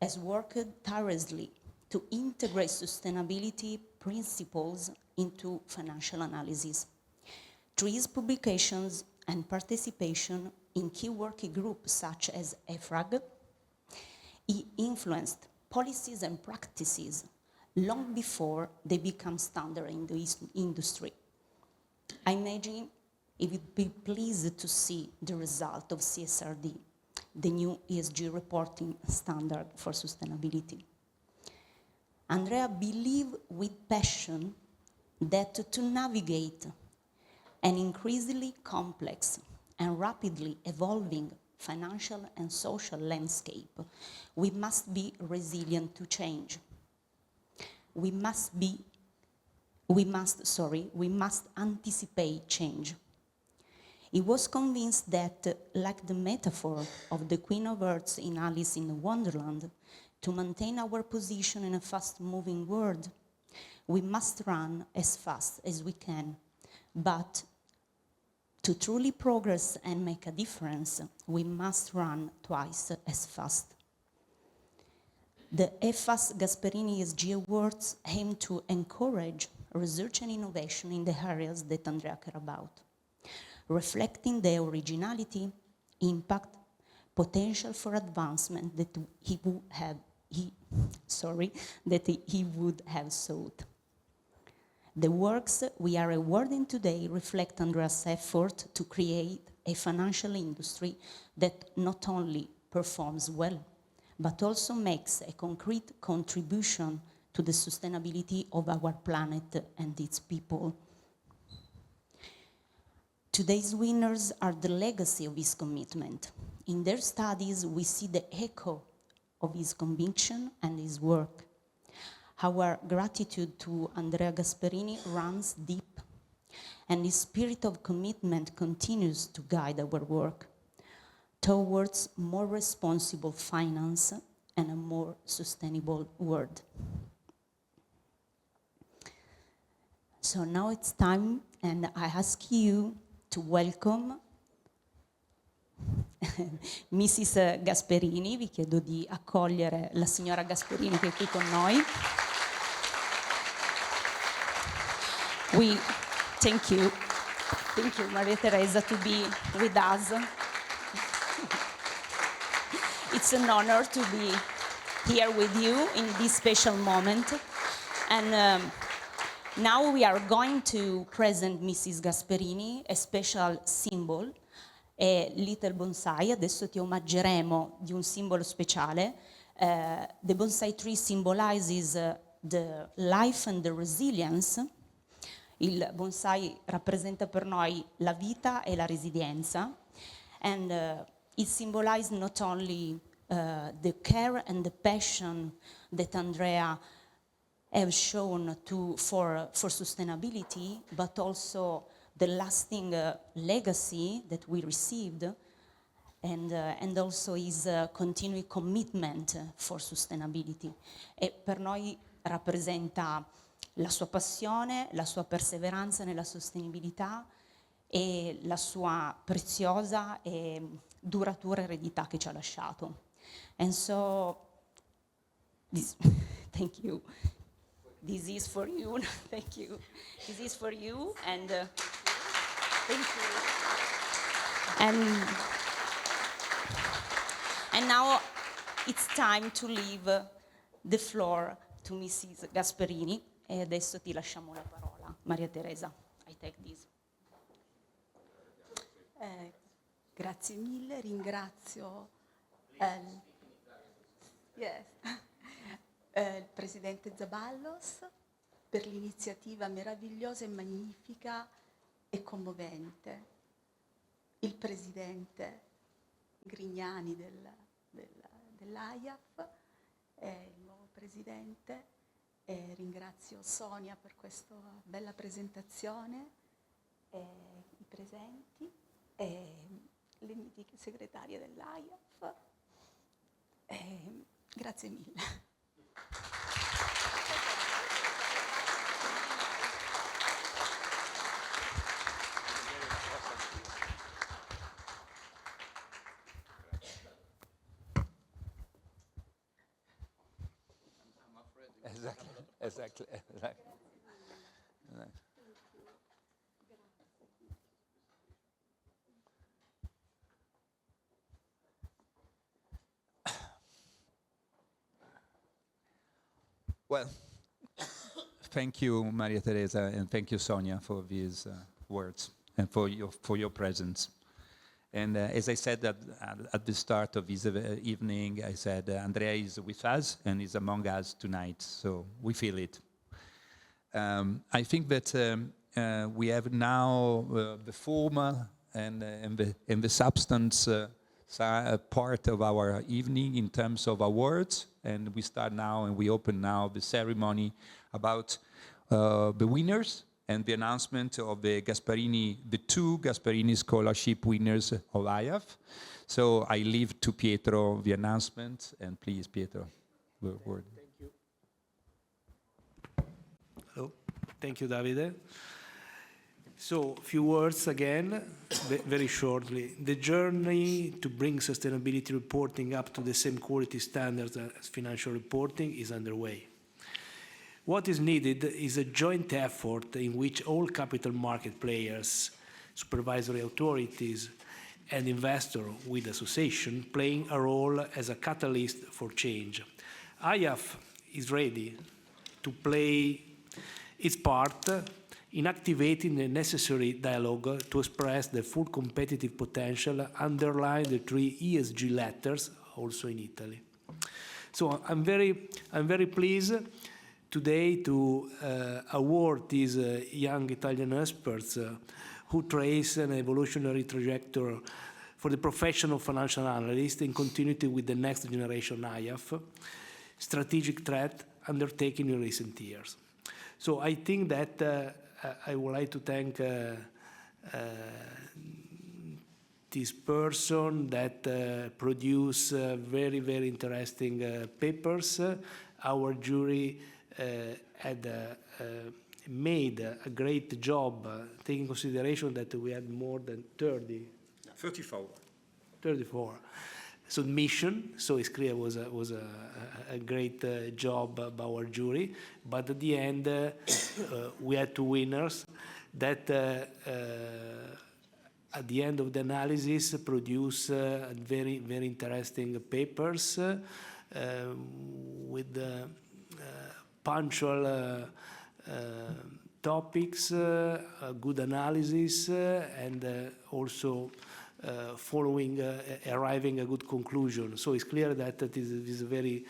has worked tirelessly to integrate sustainability principles into financial analysis. Through his publications and participation in key working groups such as EFRAG, he influenced policies and practices long before they become standard in the industry. I imagine he would be pleased to see the result of CSRD, the new ESG reporting standard for sustainability. Andrea believed with passion that to navigate an increasingly complex and rapidly evolving financial and social landscape, we must be resilient to change. We must anticipate change. He was convinced that, like the metaphor of the Queen of Hearts in Alice in Wonderland, to maintain our position in a fast-moving world, we must run as fast as we can. But to truly progress and make a difference, we must run twice as fast. The EFFAS Gasperini ESG Awards aim to encourage research and innovation in the areas that Andrea cared about, reflecting the originality, impact, potential for advancement that he would have sought. The works we are awarding today reflect Andrea's effort to create a financial industry that not only performs well, but also makes a concrete contribution to the sustainability of our planet and its people. Today's winners are the legacy of his commitment. In their studies, we see the echo of his conviction and his work. Our gratitude to Andrea Gasperini runs deep, and his spirit of commitment continues to guide our work towards more responsible finance and a more sustainable world. So now it's time, and I ask you to welcome Mrs. Gasperini. Vi chiedo di accogliere la signora Gasperini che è qui con noi. Thank you, Maria Teresa, to be with us. It's an honor to be here with you in this special moment. And now we are going to present Mrs. Gasperini, a special symbol, a little bonsai. Adesso ti omaggeremo di un simbolo speciale. The bonsai tree symbolizes the life and the resilience. Il bonsai rappresenta per noi la vita e la resilienza, and it symbolizes not only the care and the passion that Andrea has shown for sustainability, but also the lasting legacy that we received, and also his continuing commitment for sustainability. E per noi rappresenta la sua passione, la sua perseveranza nella sostenibilità e la sua preziosa e duratura eredità che ci ha lasciato. And so, thank you. This is for you. Thank you. This is for you, and thank you. And now it's time to leave the floor to Mrs. Gasperini. E adesso ti lasciamo la parola. Maria Teresa, I take this. Grazie mille, ringrazio il Presidente Zaballos per l'iniziativa meravigliosa e magnifica e commovente, il Presidente Grignani dell'AIAF, il nuovo Presidente. Ringrazio Sonia per questa bella presentazione, i presenti, le mitiche segretarie dell'AIAF. Grazie mille. Exactly. Well, thank you, Maria Teresa, and thank you, Sonia, for these words and for your presence. And as I said at the start of this evening, I said Andrea is with us and is among us tonight, so we feel it. I think that we have now the formal and the substance part of our evening in terms of awards, and we start now and we open now the ceremony about the winners and the announcement of the two Gasperini scholarship winners of AIAF. So I leave to Pietro the announcement, and please, Pietro, the word. Thank you. Hello. Thank you, Davide. So, a few words again, very shortly. The journey to bring sustainability reporting up to the same quality standards as financial reporting is underway. What is needed is a joint effort in which all capital market players, supervisory authorities, and investors with association playing a role as a catalyst for change. AIAF is ready to play its part in activating the necessary dialogue to express the full competitive potential underlying the 3 ESG letters, also in Italy. So I'm very pleased today to award these young Italian experts who trace an evolutionary trajectory for the profession of financial analyst in continuity with the next generation AIAF strategic threat undertaken in recent years. So I think that I would like to thank this person that produced very, very interesting papers. Our jury had made a great job, taking consideration that we had more than 34 submission. So it's clear it was a great job by our jury. But at the end, we had 2 winners that at the end of the analysis produce very, very interesting papers with punctual topics, good analysis, and also following, arriving a good conclusion. So it's clear that it is a very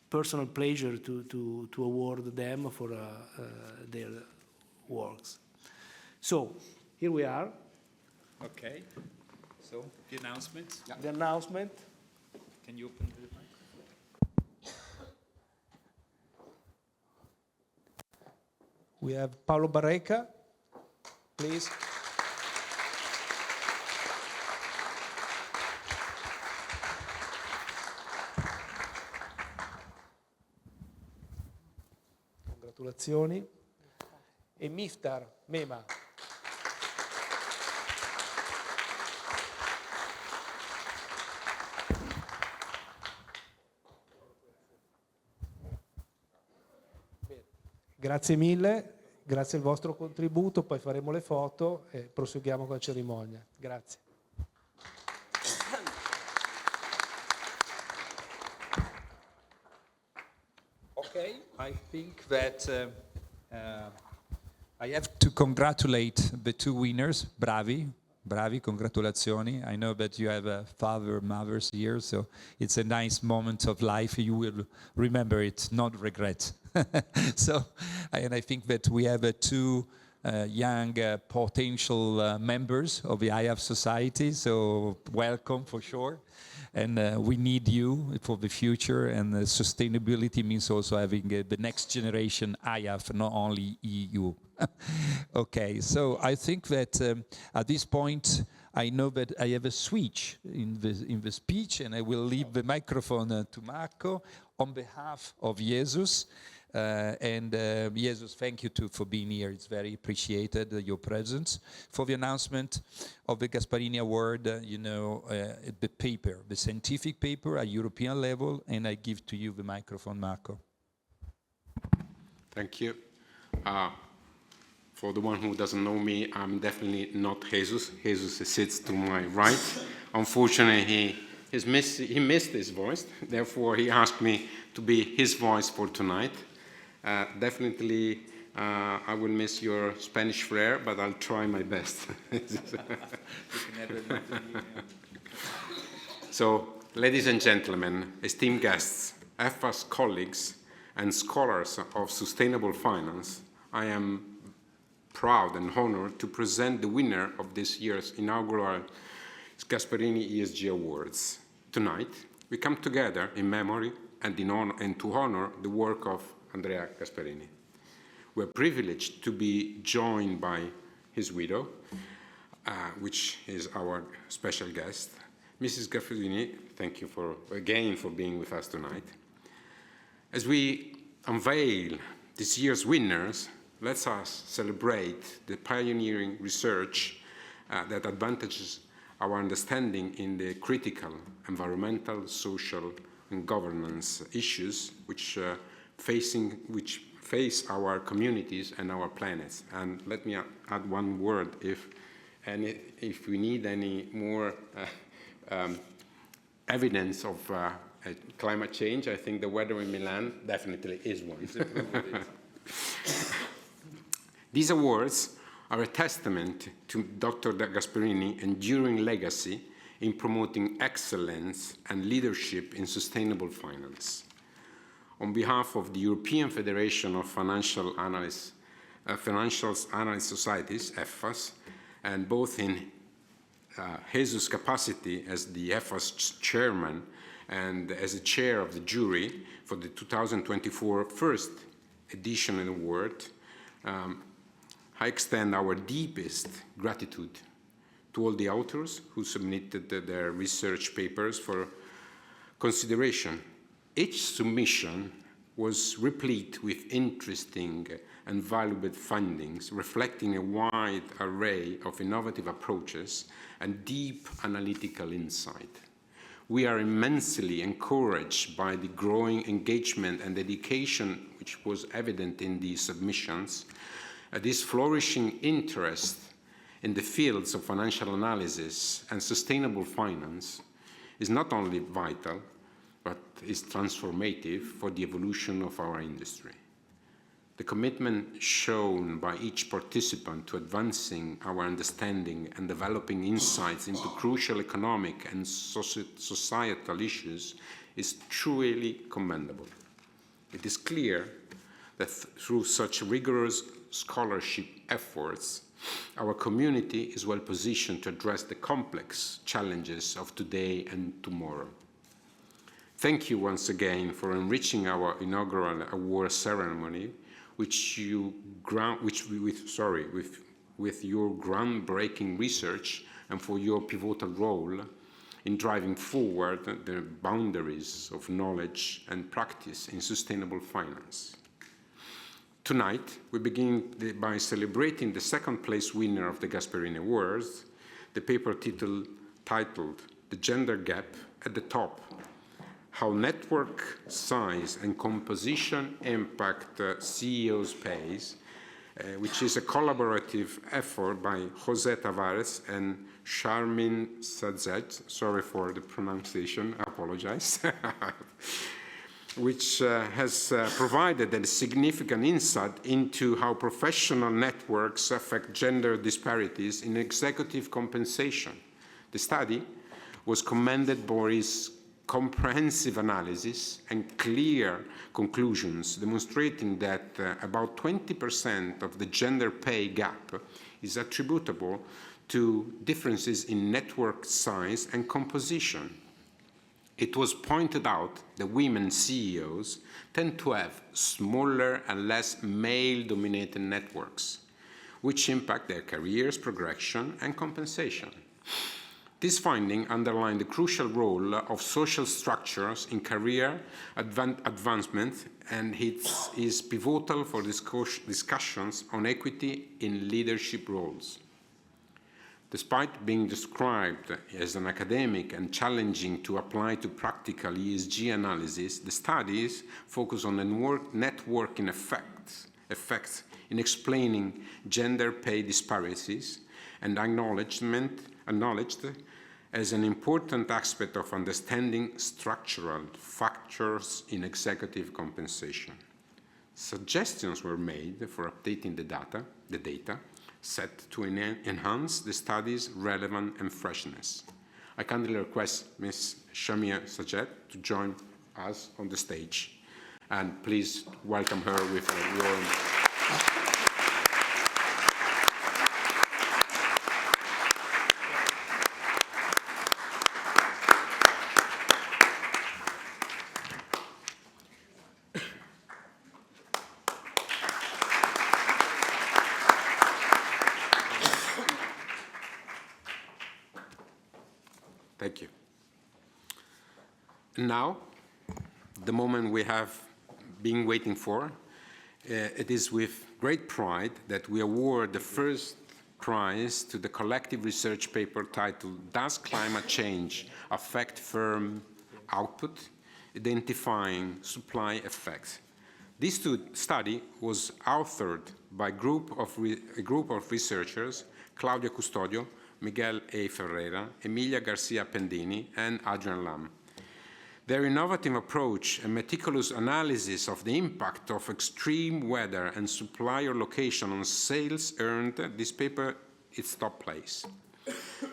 personal pleasure to award them for their works. So here we are. Okay. So the announcement. Yeah. The announcement. Can you open the microphone? We have Paolo Barreca, please. Congratulazioni. E Miftar Mema. Grazie mille, grazie al vostro contributo, poi faremo le foto e proseguiamo con la cerimonia. Grazie. Okay, I think that I have to congratulate the 2 winners. Bravi, congratulazioni. I know that you have a father, mothers here, so it's a nice moment of life. You will remember it, not regret. So, and I think that we have 2 young potential members of the AIAF society, so welcome for sure. And we need you for the future, and sustainability means also having the next generation AIAF, not only EU. Okay, so I think that at this point, I know that I have a switch in the speech, and I will leave the microphone to Marco on behalf of Jesus. Jesus, thank you for being here. It's very appreciated, your presence. For the announcement of the Gasperini Award, the paper, the scientific paper at European level, and I give to you the microphone, Marco. Thank you. For the one who doesn't know me, I'm definitely not Jesus. Jesus sits to my right. Unfortunately, he missed his voice. Therefore, he asked me to be his voice for tonight. Definitely, I will miss your Spanish flair, but I'll try my best. So, ladies and gentlemen, esteemed guests, EFFAS colleagues, and scholars of sustainable finance, I am proud and honored to present the winner of this year's inaugural Gasperini ESG Awards. Tonight, we come together in memory and to honor the work of Andrea Gasperini. We're privileged to be joined by his widow, which is our special guest. Mrs. Gasperini, thank you again for being with us tonight. As we unveil this year's winners, let us celebrate the pioneering research that advantages our understanding in the critical environmental, social, and governance issues which face our communities and our planets. And let me add one word: if we need any more evidence of climate change, I think the weather in Milan definitely is one. These awards are a testament to Dr. Gasperini enduring legacy in promoting excellence and leadership in sustainable finance. On behalf of the European Federation of Financial Analyst Societies, EFFAS, and both in Jesus' capacity as the EFFAS chairman and as a chair of the jury for the 2024 first edition award, I extend our deepest gratitude to all the authors who submitted their research papers for consideration. Each submission was replete with interesting and valuable findings, reflecting a wide array of innovative approaches and deep analytical insight. We are immensely encouraged by the growing engagement and dedication which was evident in these submissions. This flourishing interest in the fields of financial analysis and sustainable finance is not only vital, but is transformative for the evolution of our industry. The commitment shown by each participant to advancing our understanding and developing insights into crucial economic and societal issues is truly commendable. It is clear that through such rigorous scholarship efforts, our community is well positioned to address the complex challenges of today and tomorrow. Thank you once again for enriching our inaugural award ceremony with your groundbreaking research and for your pivotal role in driving forward the boundaries of knowledge and practice in sustainable finance. Tonight, we begin by celebrating the second place winner of the Gasperini Awards, the paper titled The Gender Gap at the Top, How Network Size and Composition Impact CEOs' Pays, which is a collaborative effort by José Tavares and Charmin Sadzet, sorry for the pronunciation, I apologize, which has provided a significant insight into how professional networks affect gender disparities in executive compensation. The study was commended for its comprehensive analysis and clear conclusions, demonstrating that about 20% of the gender pay gap is attributable to differences in network size and composition. It was pointed out that women CEOs tend to have smaller and less male-dominated networks, which impact their careers, progression, and compensation. This finding underlined the crucial role of social structures in career advancement, and it is pivotal for discussions on equity in leadership roles. Despite being described as an academic and challenging to apply to practical ESG analysis, the studies focus on the networking effects in explaining gender pay disparities and acknowledged as an important aspect of understanding structural factors in executive compensation. Suggestions were made for updating the data set to enhance the study's relevance and freshness. I kindly request Ms. Shamia Sajed to join us on the stage, and please welcome her with a warm Thank you. And now, the moment we have been waiting for. It is with great pride that we award the first prize to the collective research paper titled "Does Climate Change Affect Firm Output? Identifying Supply Effects." This study was authored by a group of researchers, Claudia Custodio, Miguel A. Ferreira, Emilia Garcia Pendini, and Adrian Lam. Their innovative approach and meticulous analysis of the impact of extreme weather and supplier location on sales earned this paper its top place.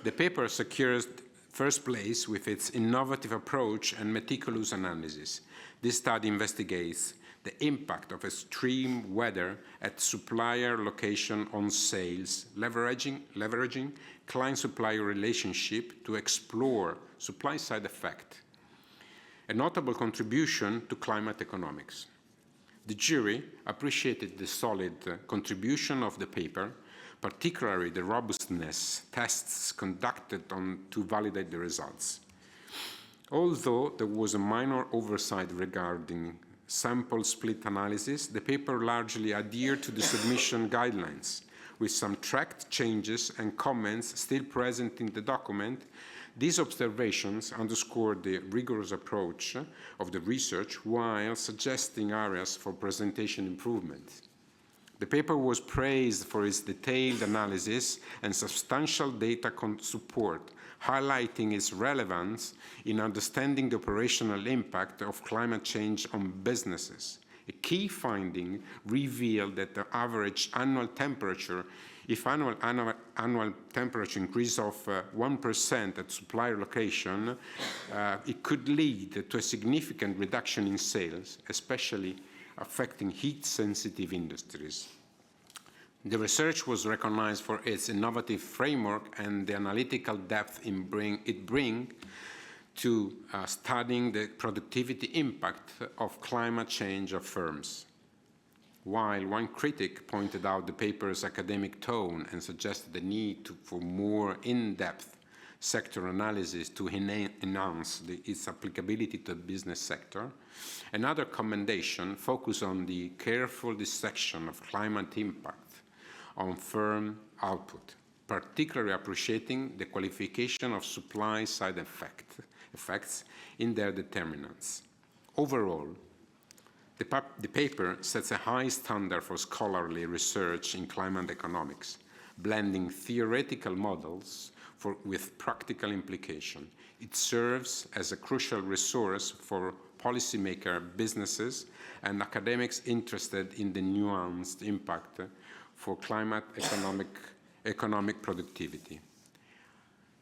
The paper secures first place with its innovative approach and meticulous analysis. This study investigates the impact of extreme weather at supplier location on sales, leveraging client-supplier relationship to explore supply-side effect, a notable contribution to climate economics. The jury appreciated the solid contribution of the paper, particularly the robustness tests conducted to validate the results. Although there was a minor oversight regarding sample split analysis, the paper largely adhered to the submission guidelines, with some tracked changes and comments still present in the document. These observations underscore the rigorous approach of the research while suggesting areas for presentation improvement. The paper was praised for its detailed analysis and substantial data support, highlighting its relevance in understanding the operational impact of climate change on businesses. A key finding revealed that the average annual temperature, if annual temperature increase of 1% at supplier location, it could lead to a significant reduction in sales, especially affecting heat-sensitive industries. The research was recognized for its innovative framework and the analytical depth it brings to studying the productivity impact of climate change of firms. While one critic pointed out the paper's academic tone and suggested the need for more in-depth sector analysis to enhance its applicability to the business sector, another commendation focused on the careful dissection of climate impact on firm output, particularly appreciating the qualification of supply-side effects in their determinants. Overall, the paper sets a high standard for scholarly research in climate economics, blending theoretical models with practical implication. It serves as a crucial resource for policymakers, businesses, and academics interested in the nuanced impact for climate economic productivity.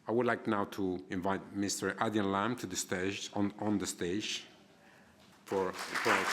I would like now to invite Mr. Adrian Lam to the stage, on the stage for the talk.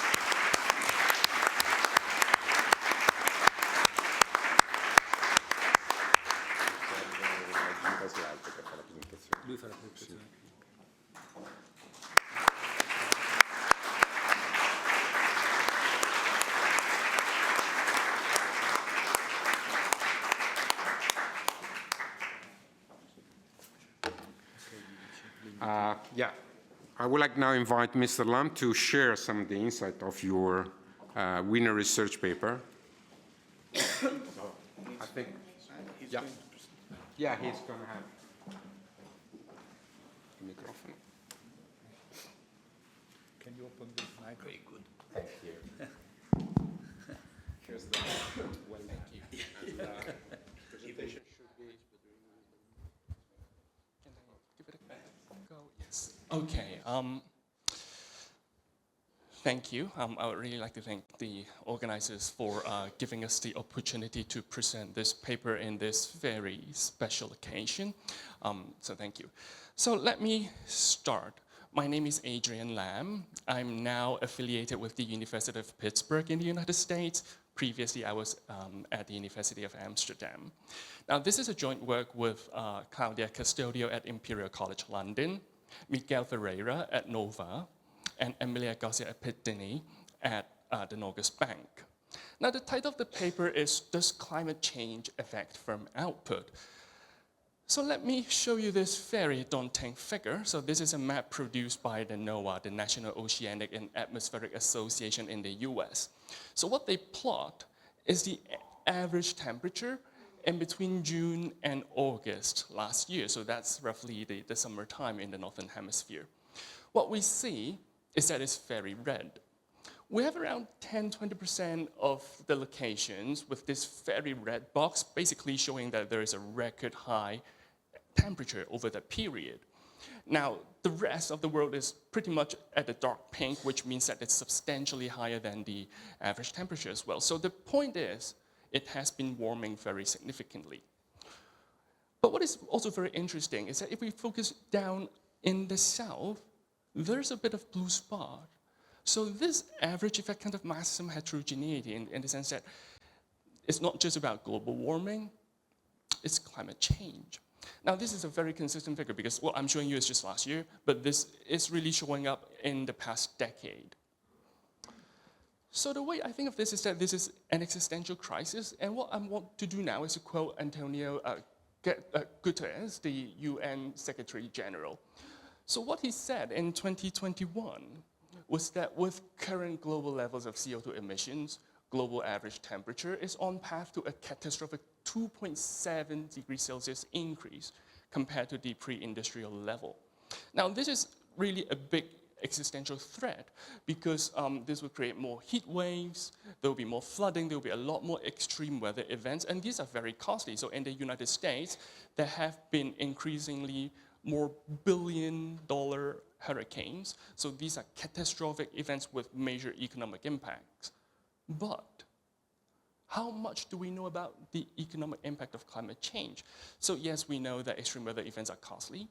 I would like now invite Mr. Lam to share some of the insight of your winner research paper. I think, he's going to have the microphone. Can you open this mic? Very good. Thank you. Here's the well, thank you. And, presentation should be. Can I give it a go? Yes. Okay. Thank you. I would really like to thank the organizers for giving us the opportunity to present this paper in this very special occasion. So thank you. So let me start. My name is Adrian Lam. I'm now affiliated with the University of Pittsburgh in the United States. Previously, I was at the University of Amsterdam. Now, this is a joint work with Claudia Custodio at Imperial College London, Miguel Ferreira at Nova, and Emilia Garcia Epidini at the Norges Bank. Now, the title of the paper is, Does Climate Change Affect Firm Output? So let me show you this very daunting figure. So this is a map produced by the NOAA, the National Oceanic and Atmospheric Association in the US. So what they plot is the average temperature in between June and August last year. So that's roughly the summertime in the Northern Hemisphere. What we see is that it's very red. We have around 10–20% of the locations with this very red box, basically showing that there is a record high temperature over that period. Now, the rest of the world is pretty much at the dark pink, which means that it's substantially higher than the average temperature as well. So the point is, it has been warming very significantly. But what is also very interesting is that if we focus down in the south, there's a bit of blue spot. So this average effect kind of masks some heterogeneity in the sense that it's not just about global warming, it's climate change. Now, this is a very consistent figure because what I'm showing you is just last year, but this is really showing up in the past decade. So the way I think of this is that this is an existential crisis, and what I want to do now is to quote Antonio Guterres, the UN Secretary General. So what he said in 2021 was that with current global levels of CO2 emissions, global average temperature is on path to a catastrophic 2.7 degrees Celsius increase compared to the pre-industrial level. Now, this is really a big existential threat because this will create more heat waves, there will be more flooding, there will be a lot more extreme weather events, and these are very costly. So in the United States, there have been increasingly more billion-dollar hurricanes. So these are catastrophic events with major economic impacts. But how much do we know about the economic impact of climate change? So yes, we know that extreme weather events are costly.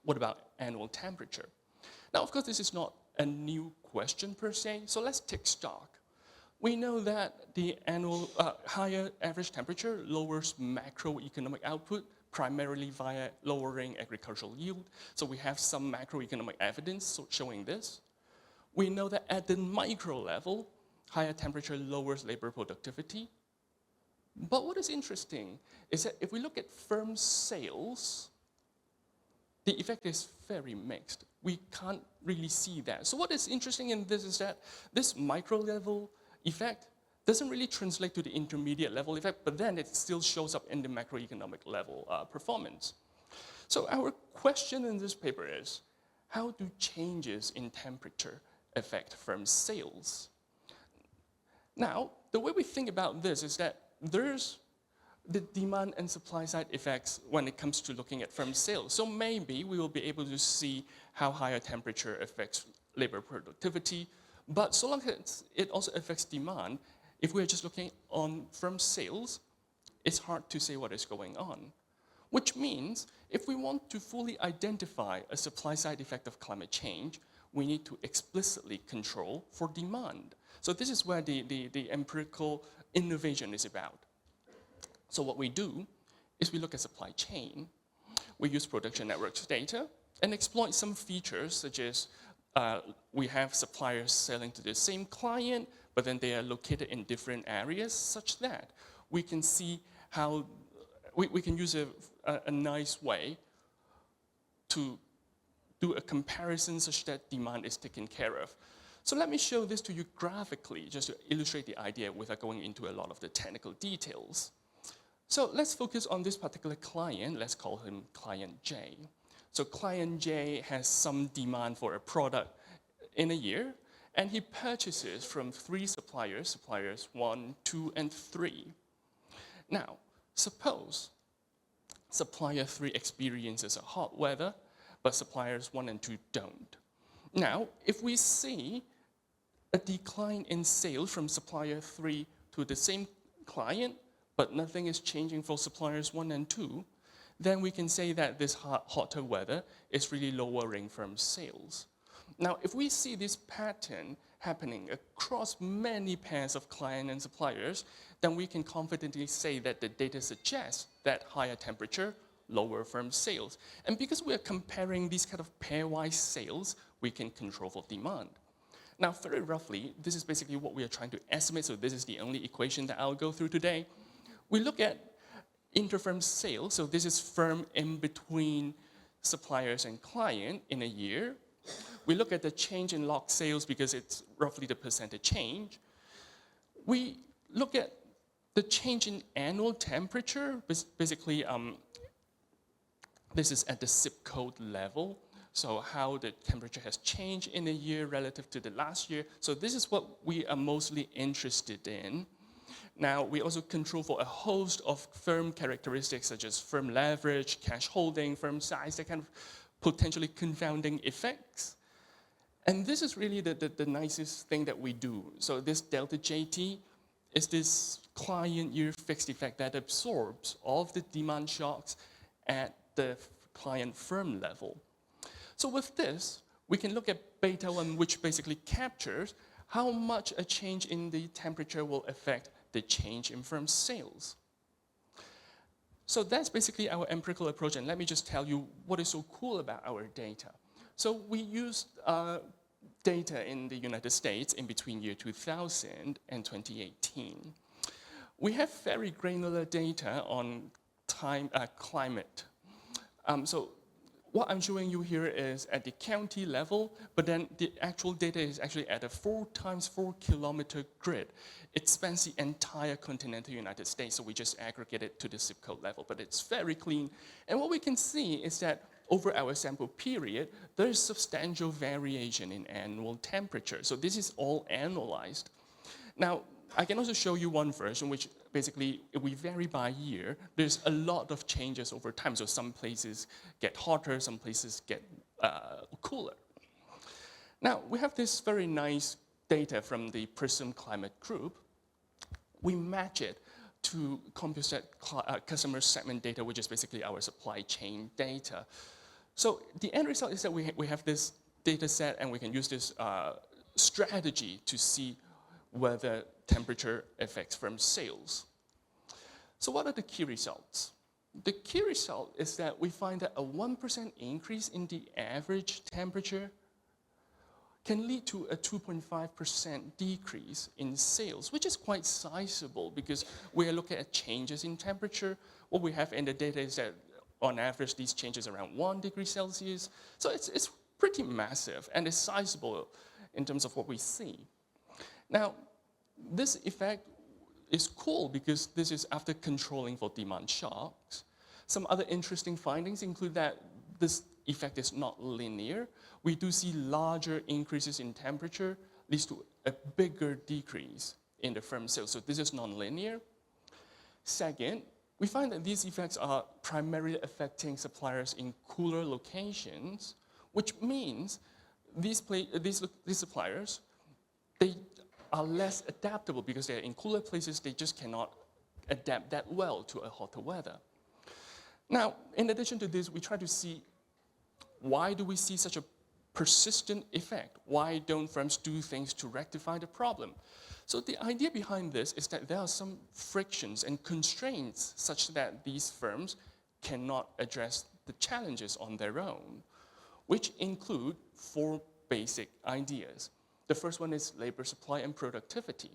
What about annual temperature? Now, of course, this is not a new question per se, so let's take stock. We know that the annual higher average temperature lowers macroeconomic output, primarily via lowering agricultural yield. So we have some macroeconomic evidence showing this. We know that at the micro level, higher temperature lowers labor productivity. But what is interesting is that if we look at firm sales, the effect is very mixed. We can't really see that. So what is interesting in this is that this micro level effect doesn't really translate to the intermediate level effect, but then it still shows up in the macroeconomic level performance. So our question in this paper is, how do changes in temperature affect firm sales? Now, the way we think about this is that there's the demand and supply side effects when it comes to looking at firm sales. So maybe we will be able to see how higher temperature affects labor productivity, but so long as it also affects demand, if we're just looking on firm sales, it's hard to say what is going on. Which means, if we want to fully identify a supply side effect of climate change, we need to explicitly control for demand. So this is where the empirical innovation is about. So what we do is we look at supply chain. We use production networks data and exploit some features such as we have suppliers selling to the same client, but then they are located in different areas such that we can see how we can use a nice way to do a comparison such that demand is taken care of. So let me show this to you graphically just to illustrate the idea without going into a lot of the technical details. So let's focus on this particular client. Let's call him client J. So client J has some demand for a product in a year, and he purchases from 3 suppliers, suppliers 1, 2, and 3. Now, suppose supplier 3 experiences a hot weather, but suppliers 1 and 2 don't. Now, if we see a decline in sales from supplier 3 to the same client, but nothing is changing for suppliers 1 and 2, then we can say that this hotter weather is really lowering firm sales. Now, if we see this pattern happening across many pairs of client and suppliers, then we can confidently say that the data suggests that higher temperature, lower firm sales. And because we are comparing these kind of pairwise sales, we can control for demand. Now, very roughly, this is basically what we are trying to estimate, so this is the only equation that I'll go through today. We look at interfirm sales, so this is firm in between suppliers and client in a year. We look at the change in log sales because it's roughly the percentage change. We look at the change in annual temperature, basically this is at the zip code level, so how the temperature has changed in a year relative to the last year. So this is what we are mostly interested in. Now, we also control for a host of firm characteristics such as firm leverage, cash holding, firm size, that kind of potentially confounding effects. And this is really the nicest thing that we do. So this delta JT is this client year fixed effect that absorbs all of the demand shocks at the client firm level. So with this, we can look at beta 1, which basically captures how much a change in the temperature will affect the change in firm sales. So that's basically our empirical approach, and let me just tell you what is so cool about our data. So we used data in the United States in between year 2000 and 2018. We have very granular data on climate. So what I'm showing you here is at the county level, but then the actual data is actually at a 4 times 4 kilometer grid. It spans the entire continental United States, so we just aggregate it to the zip code level, but it's very clean. And what we can see is that over our sample period, there is substantial variation in annual temperature. So this is all annualized. Now, I can also show you one version, which basically, if we vary by year, there's a lot of changes over time. So some places get hotter, some places get cooler. Now, we have this very nice data from the PRISM climate group. We match it to Compuset customer segment data, which is basically our supply chain data. So the end result is that we have this data set, and we can use this strategy to see whether temperature affects firm sales. So what are the key results? The key result is that we find that a 1% increase in the average temperature can lead to a 2.5% decrease in sales, which is quite sizable because we are looking at changes in temperature. What we have in the data is that on average, these changes around 1 degree Celsius. So it's pretty massive, and it's sizable in terms of what we see. Now, this effect is cool because this is after controlling for demand shocks. Some other interesting findings include that this effect is not linear. We do see larger increases in temperature leads to a bigger decrease in the firm sales. So this is non-linear. Second, we find that these effects are primarily affecting suppliers in cooler locations, which means these suppliers, they are less adaptable because they're in cooler places. They just cannot adapt that well to a hotter weather. Now, in addition to this, we try to see why do we see such a persistent effect? Why don't firms do things to rectify the problem? So the idea behind this is that there are some frictions and constraints such that these firms cannot address the challenges on their own, which include 4 basic ideas. The first one is labor supply and productivity.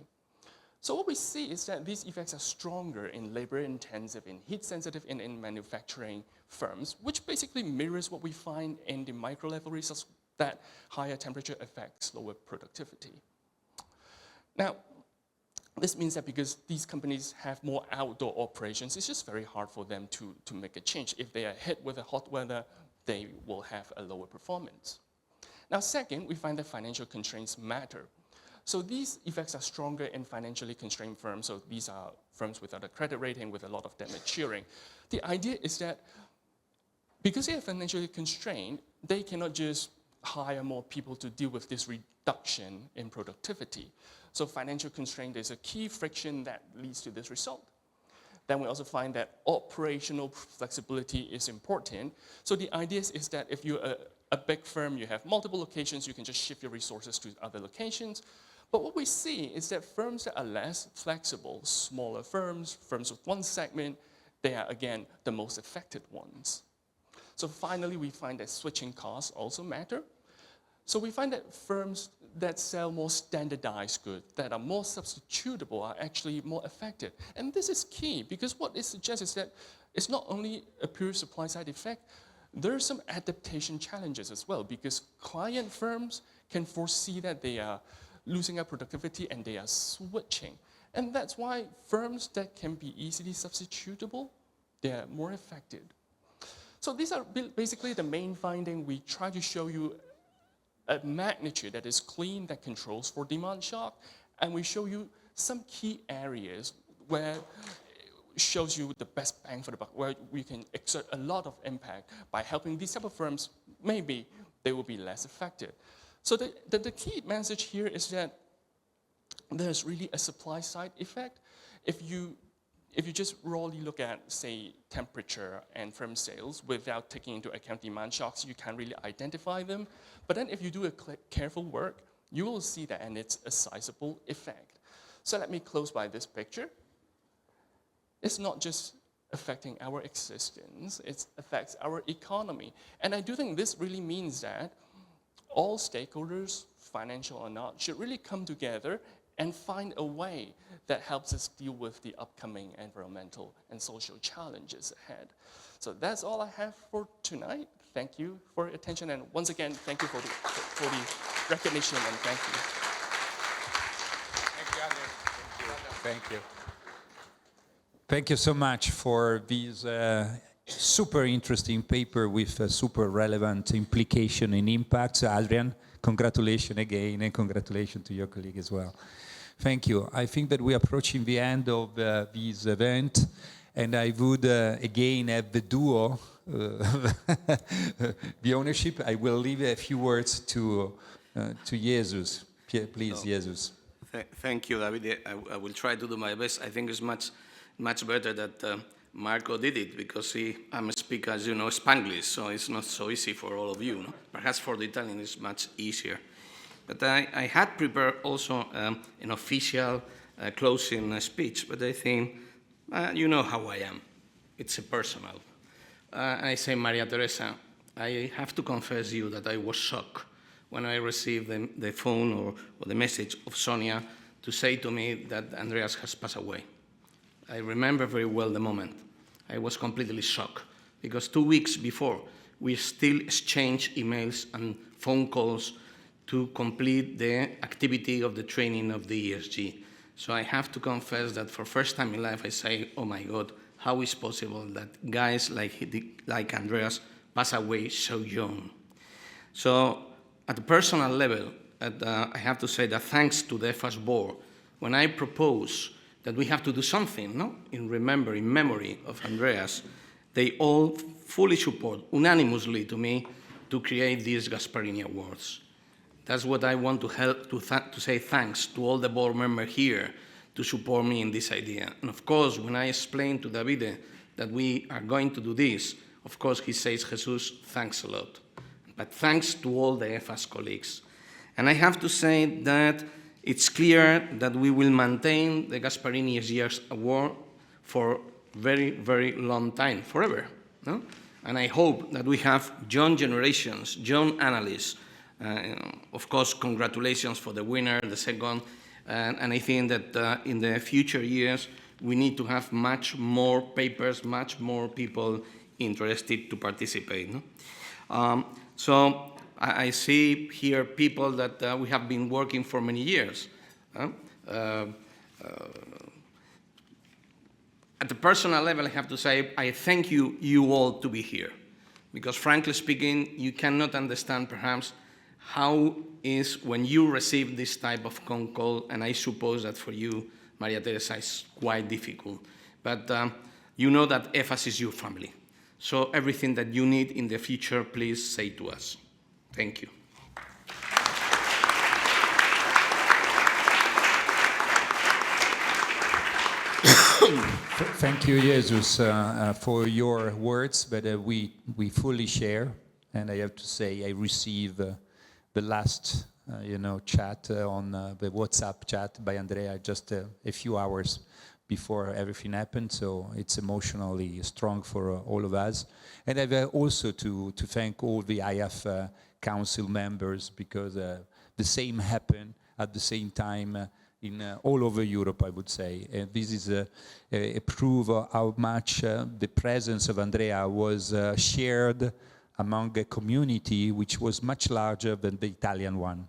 So what we see is that these effects are stronger in labor-intensive, in heat-sensitive, and in manufacturing firms, which basically mirrors what we find in the micro-level results, that higher temperature affects lower productivity. Now, this means that because these companies have more outdoor operations, it's just very hard for them to make a change. If they are hit with a hot weather, they will have a lower performance. Now, second, we find that financial constraints matter. So these effects are stronger in financially constrained firms. So these are firms without a credit rating, with a lot of debt maturing. The idea is that because they are financially constrained, they cannot just hire more people to deal with this reduction in productivity. So financial constraint is a key friction that leads to this result. Then we also find that operational flexibility is important. So the idea is that if you're a big firm, you have multiple locations, you can just shift your resources to other locations. But what we see is that firms that are less flexible, smaller firms, firms with one segment, they are, again, the most affected ones. So finally, we find that switching costs also matter. So we find that firms that sell more standardized goods, that are more substitutable, are actually more effective. And this is key, because what it suggests is that it's not only a pure supply side effect, there are some adaptation challenges as well, because client firms can foresee that they are losing out productivity and they are switching. And that's why firms that can be easily substitutable, they are more effective. So these are basically the main finding. We try to show you a magnitude that is clean, that controls for demand shock, and we show you some key areas where it shows you the best bang for the buck, where we can exert a lot of impact by helping these type of firms maybe they will be less effective. So the key message here is that there's really a supply side effect. If you just rawly look at, say, temperature and firm sales without taking into account demand shocks, you can't really identify them. But then if you do a careful work, you will see that, and it's a sizable effect. So let me close by this picture. It's not just affecting our existence, it affects our economy. And I do think this really means that all stakeholders, financial or not, should really come together and find a way that helps us deal with the upcoming environmental and social challenges ahead. So that's all I have for tonight. Thank you for your attention, and once again, thank you for the recognition, and thank you. Thank you. Thank you so much for this super interesting paper with super relevant implication and impacts. Adrian, congratulations again, and congratulations to your colleague as well. Thank you. I think that we are approaching the end of this event, and I would again have the duo, the ownership. I will leave a few words to Jesus. Please, Jesus. Thank you, David. I will try to do my best. I think it's much better that Marco did it, because I'm a speaker, as you know, Spanglish, so it's not so easy for all of you. No? Perhaps for the Italian it's much easier. But I had prepared also an official closing speech, but I think you know how I am. It's a personal. I say, Maria Teresa, I have to confess you that I was shocked when I received the phone or the message of Sonia to say to me that Andreas has passed away. I remember very well the moment. I was completely shocked, because 2 weeks before, we still exchanged emails and phone calls to complete the activity of the training of the ESG. So I have to confess that for first time in life, I say, oh my God, how is possible that guys like Andreas pass away so young? So at a personal level, I have to say that thanks to the EFFAS board, when I propose that we have to do something, no? in memory of Andreas, they all fully support unanimously to me to create these Gasperini Awards. That's what I want to help to say thanks to all the board members here to support me in this idea. And of course, when I explain to Davide that we are going to do this, of course he says, Jesus, thanks a lot. But thanks to all the EFFAS colleagues. And I have to say that it's clear that we will maintain the Gasperini ESG Award for very, very long time, forever. No? And I hope that we have young generations, young analysts. Of course, congratulations for the winner, the second. And I think that in the future years, we need to have much more papers, much more people interested to participate. No? So I see here people that we have been working for many years. At the personal level, I have to say, I thank you all to be here. Because frankly speaking, you cannot understand perhaps how is when you receive this type of phone call, and I suppose that for you, Maria Teresa, is quite difficult. But you know that EFFAS is your family. So everything that you need in the future, please say to us. Thank you. Thank you, Jesus, for your words, but we fully share. And I have to say, I received the last, chat on the WhatsApp chat by Andrea just a few hours before everything happened. So it's emotionally strong for all of us. And I have also to thank all the AIAF council members, because the same happened at the same time in all over Europe, I would say. And this is a proof of how much the presence of Andrea was shared among a community which was much larger than the Italian one.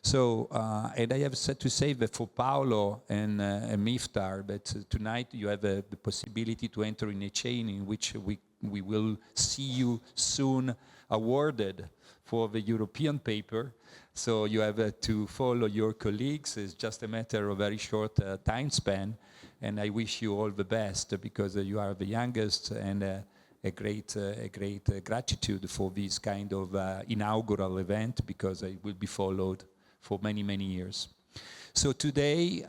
So, and I have to say that for Paolo and Miftar, that tonight you have the possibility to enter in a chain in which we will see you soon awarded for the European paper. So you have to follow your colleagues. It's just a matter of a very short time span. And I wish you all the best, because you are the youngest and a great gratitude for this kind of inaugural event, because it will be followed for many, many years. So today,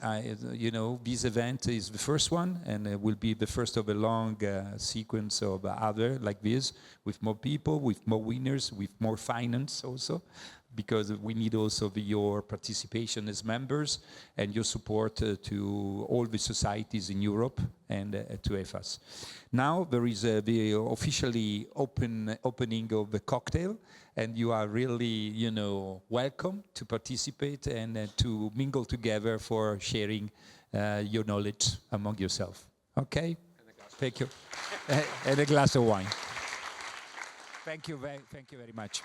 this event is the first one, and it will be the first of a long sequence of other like this, with more people, with more winners, with more finance also, because we need also your participation as members and your support to all the societies in Europe and to EFFAS. Now there is the officially opening of the cocktail, and you are really, welcome to participate and to mingle together for sharing your knowledge among yourself. Okay? Thank you. And a glass of wine. Thank you very much.